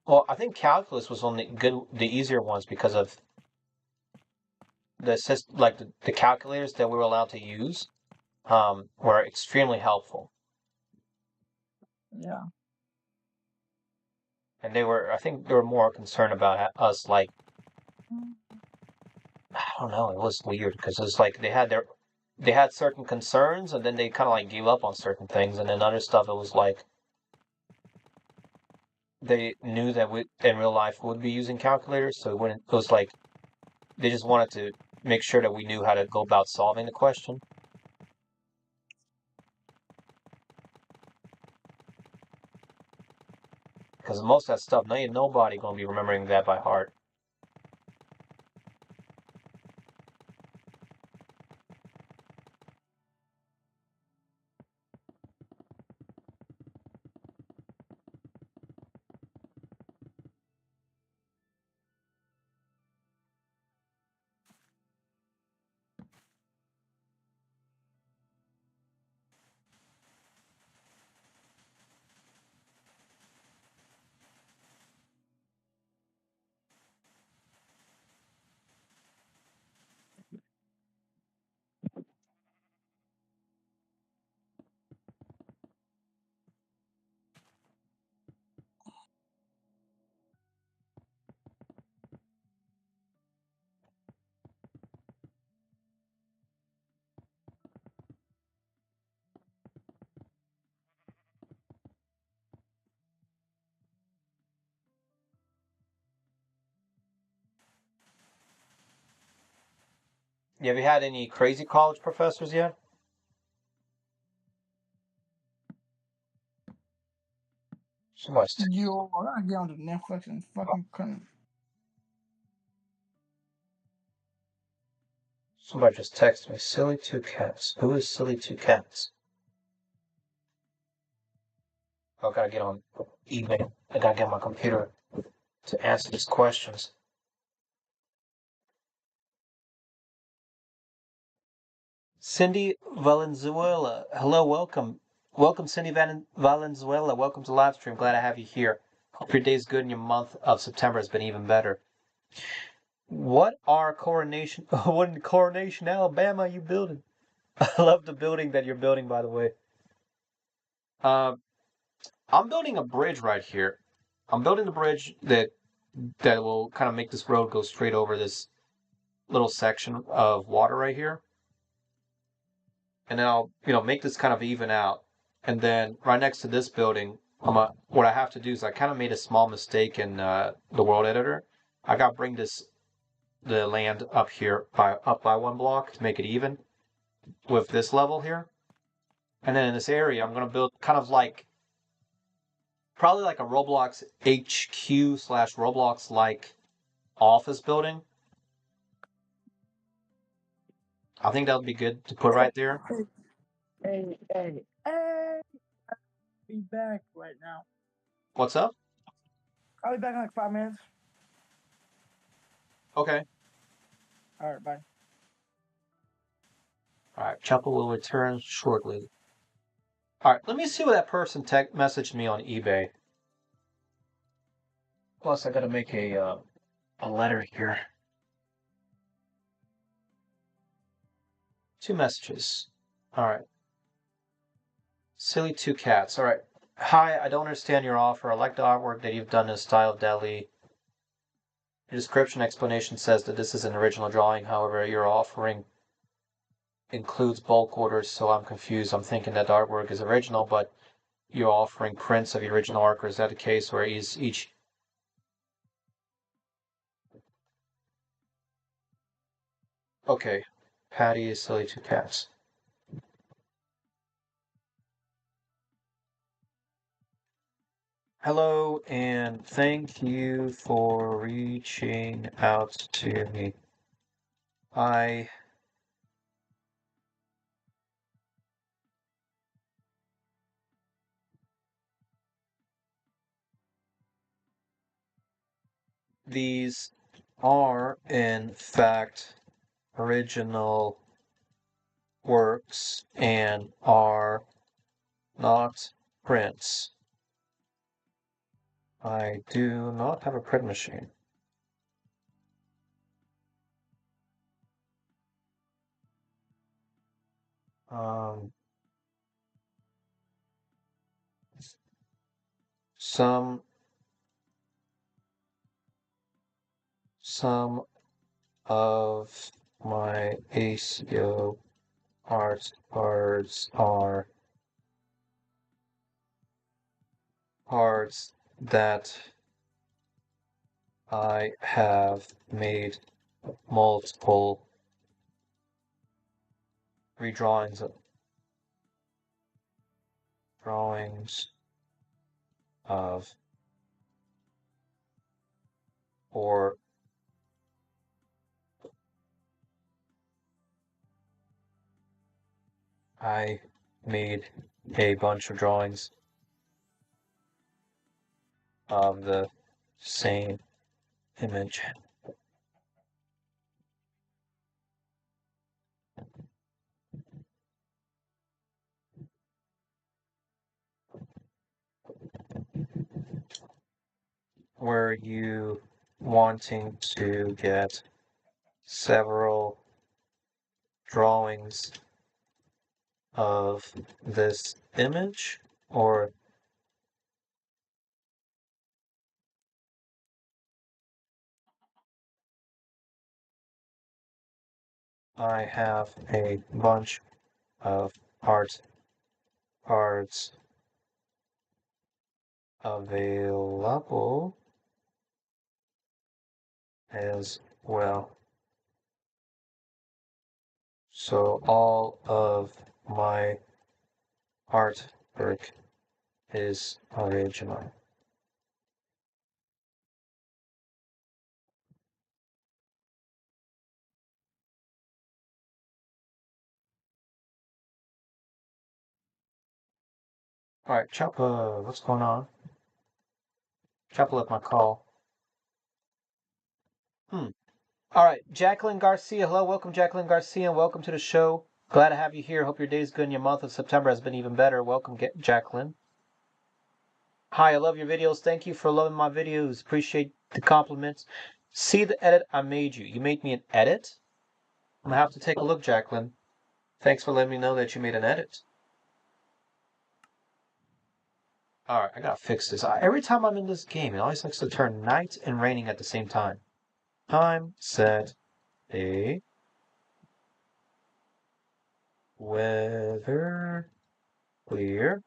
Well, I think calculus was one of the easier ones because of the calculators that we were allowed to use, were extremely helpful. Yeah. And I think they were more concerned about us, like, I don't know, it was weird because it was like they had certain concerns and then they kind of like gave up on certain things, and then other stuff it was like they knew that we in real life would be using calculators, so it was like they just wanted to make sure that we knew how to go about solving the question. Because most of that stuff, ain't nobody gonna be remembering that by heart. Have you had any crazy college professors yet? Somebody's Yo, I gotta get onto Netflix and fucking. Somebody just texted me. Silly two cats. Who is silly two cats? I gotta get on email. I gotta get on my computer to answer these questions. Cindy Valenzuela. Hello, welcome. Welcome, Cindy Valenzuela. Welcome to live stream. Glad to have you here. Hope your day's good and your month of September has been even better. What in Coronation, Alabama are you building? I love the building that you're building, by the way. I'm building a bridge right here. I'm building a bridge that will kind of make this road go straight over this little section of water right here. And then I'll, make this kind of even out. And then right next to this building, what I have to do is I kind of made a small mistake in the world editor. I got to bring the land up here up by one block to make it even with this level here. And then in this area, I'm going to build kind of like probably like a Roblox HQ slash Roblox like office building. I think that would be good to put right there. Hey! Be back right now. What's up? I'll be back in like 5 minutes. Okay. All right, bye. All right. Chapel will return shortly. All right. Let me see what that person messaged me on eBay. Plus, I got to make a letter here. 2 messages. All right. Silly 2 cats. All right. Hi, I don't understand your offer. I like the artwork that you've done in the style of Dali. Your description explanation says that this is an original drawing. However, your offering includes bulk orders, so I'm confused. I'm thinking that the artwork is original, but you're offering prints of the original artwork. Is that the case, where is each? Okay. Patty is silly two cats. Hello, and thank you for reaching out to me. I These are, in fact, original works and are not prints. I do not have a print machine. Um, some of my ACO art cards are cards that I have made multiple redrawings of drawings of, or I made a bunch of drawings of the same image. Were you wanting to get several drawings of this image, or I have a bunch of art cards available as well. So all of my artwork is original. Alright, Choppa, what's going on? Choppa left my call. Alright, Jacqueline Garcia. Hello, welcome Jacqueline Garcia, and welcome to the show. Glad to have you here. Hope your day's good and your month of September has been even better. Welcome, Jacqueline. Hi, I love your videos. Thank you for loving my videos. Appreciate the compliments. See the edit I made you. You made me an edit? I'm gonna have to take a look, Jacqueline. Thanks for letting me know that you made an edit. Alright, I gotta fix this. Every time I'm in this game, it always likes to turn night and raining at the same time. Time, set, day, weather, clear.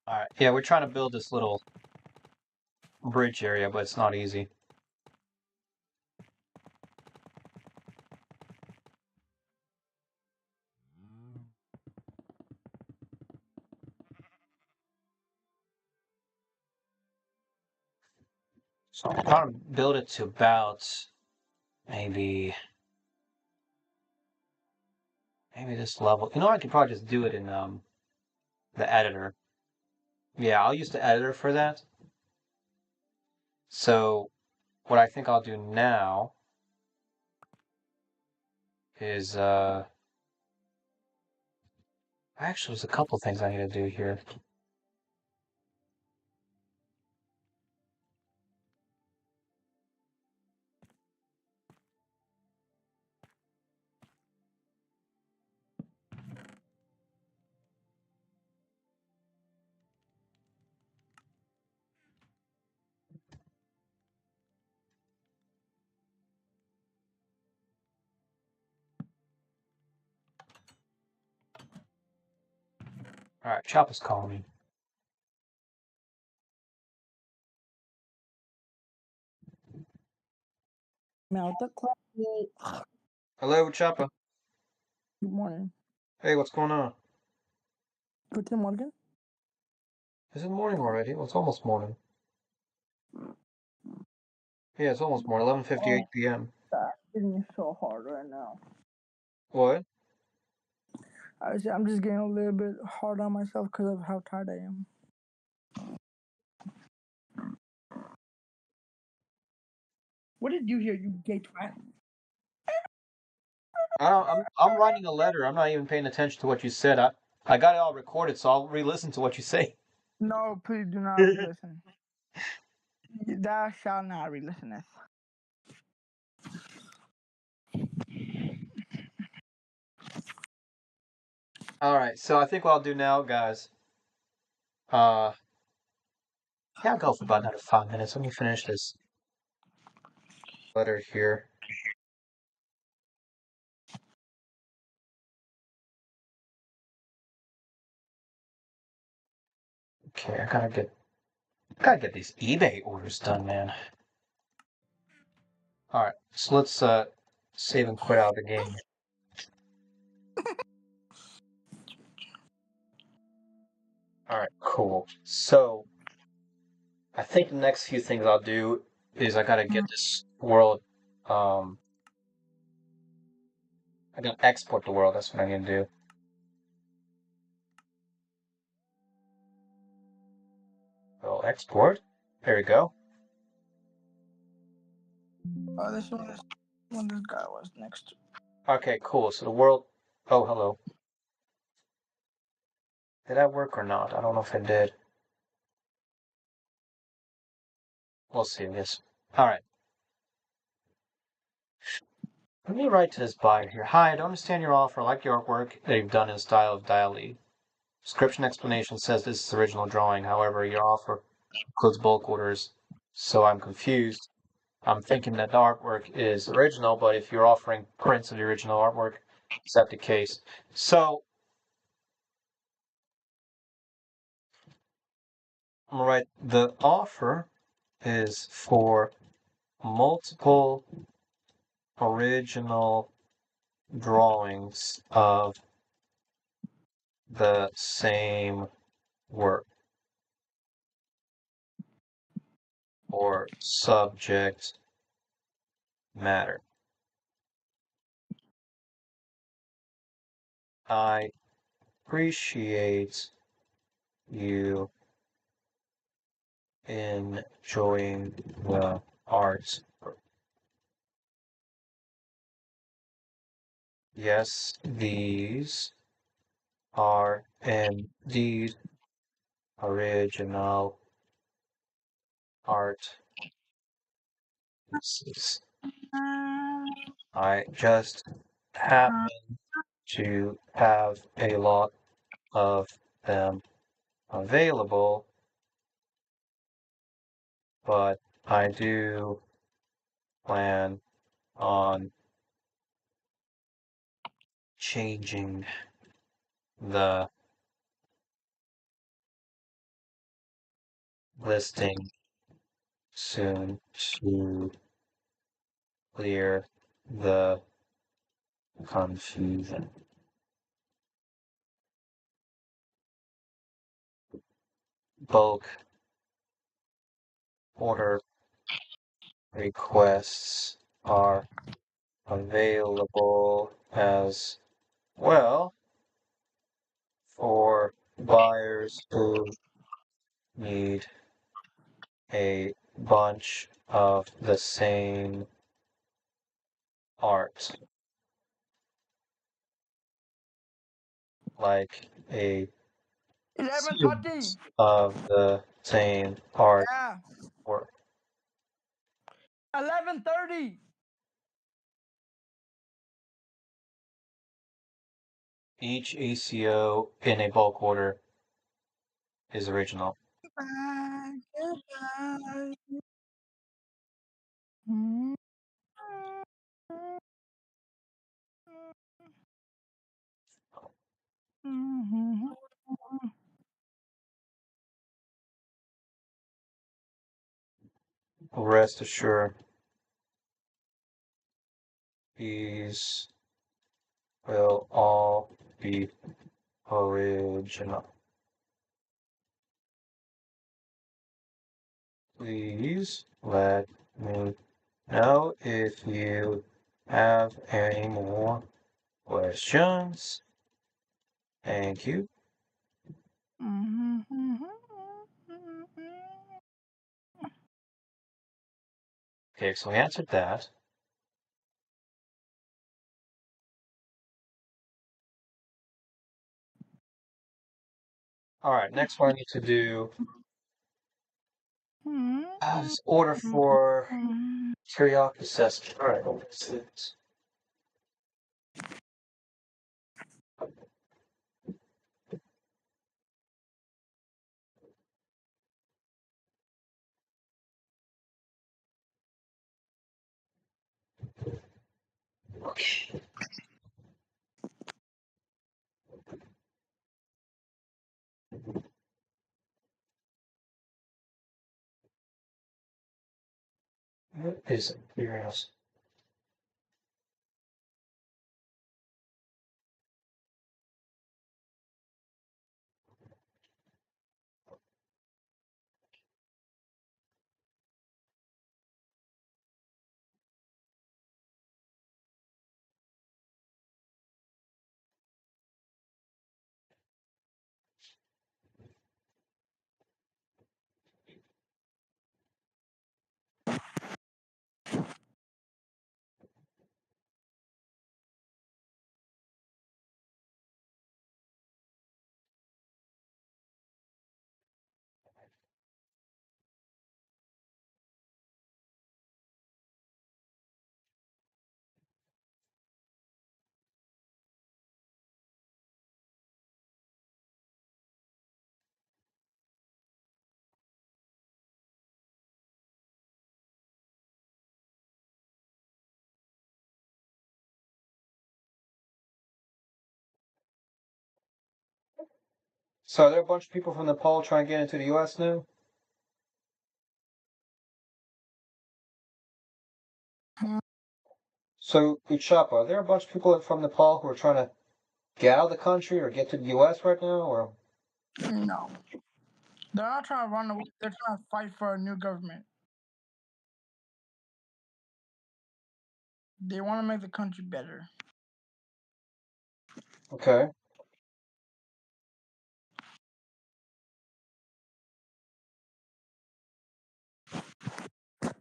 Alright, yeah, we're trying to build this little bridge area, but it's not easy. So I'm trying to build it to about maybe this level. You know, I could probably just do it in the editor. Yeah, I'll use the editor for that. So what I think I'll do now is actually there's a couple things I need to do here. All right, Chopper's calling me. Now the clock. Hello, Chopper. Good morning. Hey, what's going on? Guten Morgen. Is it morning already? Well, it's almost morning. Yeah, it's almost morning. 11:58 Oh, p.m. that's hitting me so hard right now. What? I'm just getting a little bit hard on myself because of how tired I am. What did you hear, you gay twat? I'm writing a letter. I'm not even paying attention to what you said. I got it all recorded, so I'll re-listen to what you say. No, please do not re-listen. Thou shalt not re-listeneth. All right, so I think what I'll do now, guys. Yeah, I'll go for about another 5 minutes. Let me finish this letter here. Okay, I gotta get these eBay orders done, man. All right, so let's save and quit out of the game. All right, cool. So I think the next few things I'll do is I gotta get this world. Um, I gotta export the world. That's what I need to do. So export. There we go. Oh, this one this guy was next. Okay, cool. So the world. Oh, hello. Did that work or not? I don't know if it did. We'll see, I guess. All right. Let me write to this buyer here. Hi, I don't understand your offer. I like your artwork that you've done in style of Dali. Description explanation says this is original drawing. However, your offer includes bulk orders, so I'm confused. I'm thinking that the artwork is original, but if you're offering prints of the original artwork, is that the case? So I'm gonna write the offer is for multiple original drawings of the same work or subject matter. I appreciate you enjoying the art. Yes, these are indeed original art pieces. I just happen to have a lot of them available, but I do plan on changing the listing soon to clear the confusion. Bulk order requests are available as well for buyers who need a bunch of the same art, like a 11:30. series of the same art Yeah. work. 11:30. Each ACO in a bulk order is original. Goodbye. Goodbye. Mm. Mhm. Rest assured, these will all be original. Please let me know if you have any more questions. Thank you. Okay, so we answered that. All right, next one I need to do is order for teriyaki assessment. All right, what's it? Okay. What is it? Curious. So are there a bunch of people from Nepal trying to get into the U.S. now? So, Uchapa, are there a bunch of people from Nepal who are trying to get out of the country or get to the U.S. right now? Or No, they're not trying to run away. They're trying to fight for a new government. They want to make the country better. okay,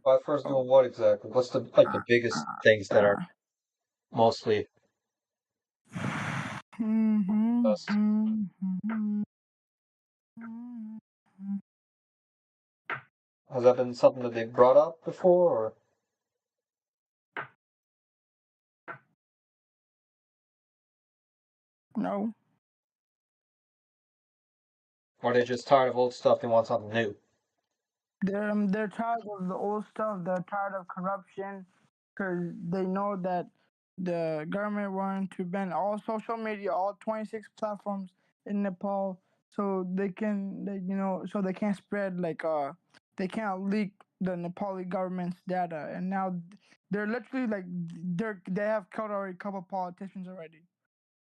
by first doing what exactly? What's the biggest things that are mostly us? Has that been something that they've brought up before, No, or are they just tired of old stuff? They want something new. they're tired of the old stuff. They're tired of corruption because they know that the government wanted to ban all social media, all 26 platforms in Nepal, so so they can't spread they can't leak the Nepali government's data. And now they're literally they have killed already a couple politicians already,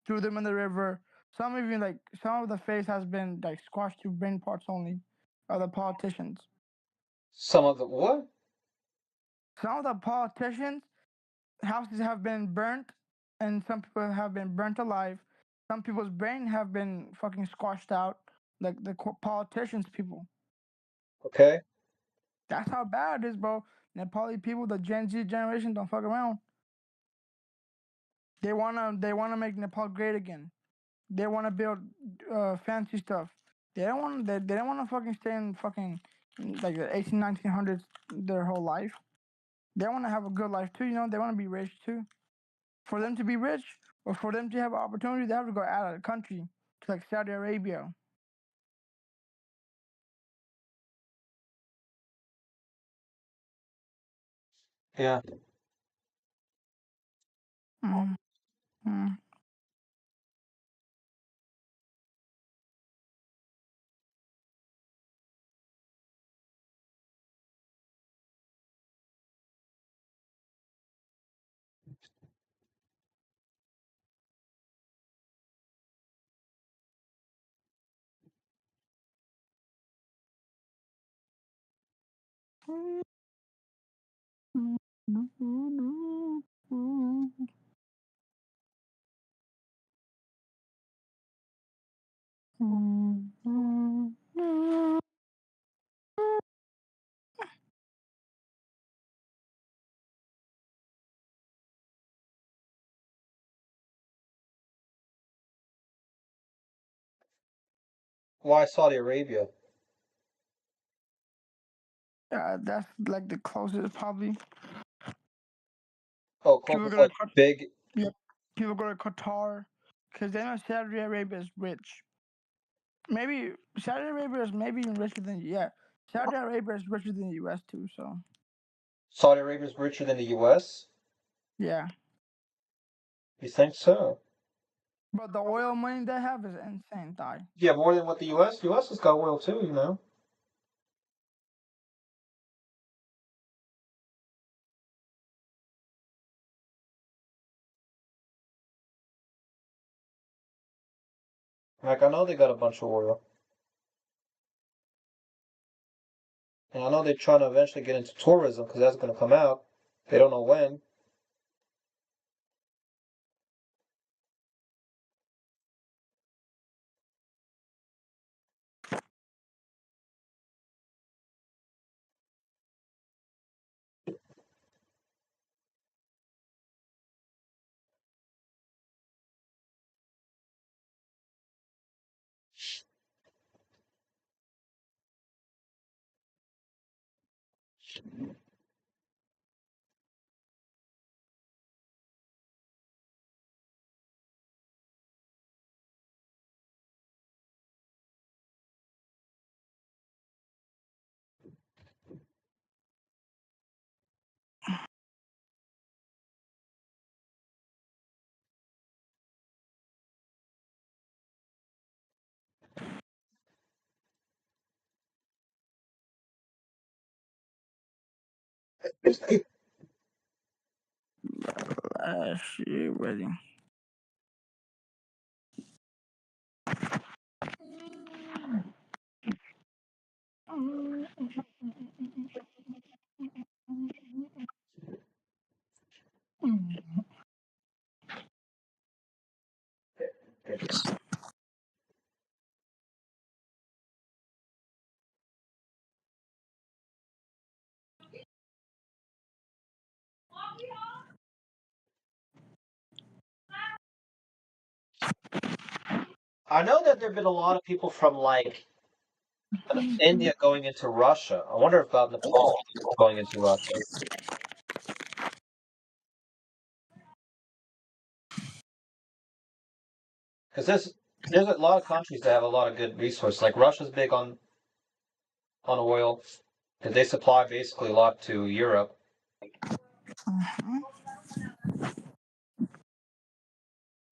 threw them in the river. Some even some of the face has been like squashed to brain parts only of the politicians. Some of the what? Some of the politicians' houses have been burnt, and some people have been burnt alive. Some people's brain have been fucking squashed out, like the politicians' people. Okay. That's how bad it is, bro. Nepali people, the Gen Z generation, don't fuck around. They wanna make Nepal great again. They wanna build fancy stuff. They don't wanna fucking stay in fucking like the 1900s their whole life. They wanna have a good life too, you know. They wanna be rich too. For them to be rich or for them to have opportunity, they have to go out of the country to like Saudi Arabia. Yeah. Mm, mm. Why Saudi Arabia? That's like the closest probably. Oh, People closest go to like big. yeah, people go to Qatar because they know Saudi Arabia is rich. Maybe Saudi Arabia is maybe even richer than Saudi Arabia is richer than the U.S. too. So Saudi Arabia is richer than the U.S. yeah, You think so? but the oil money they have is insane, die. Yeah, more than what the U.S. U.S. has got oil too, you know. Like I know they got a bunch of oil, and I know they're trying to eventually get into tourism because that's going to come out. They don't know when. Shit, ready. I know that there've been a lot of people from like India going into Russia. I wonder about Nepal going into Russia. Because there's a lot of countries that have a lot of good resources. Like Russia's big on oil because they supply basically a lot to Europe.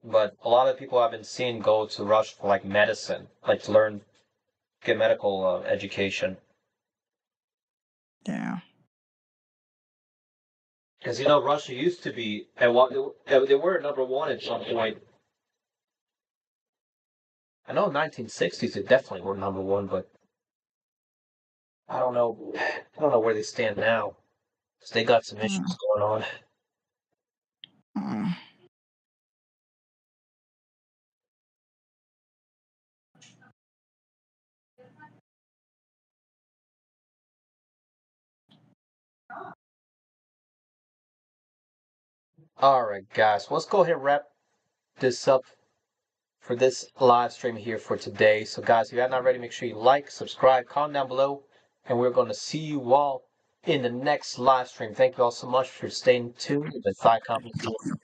But a lot of people I've been seeing go to Russia for like medicine, like to learn, get medical education. Yeah. Because you know Russia used to be, and what they were number one at some point. I know 1960s they definitely were number one, but I don't know where they stand now. 'Cause they got some issues going on. Mm. Alright, guys, let's go ahead and wrap this up for this live stream here for today. So, guys, if you're not ready, make sure you like, subscribe, comment down below, and we're going to see you all in the next live stream. Thank you all so much for staying tuned with Thigh Company.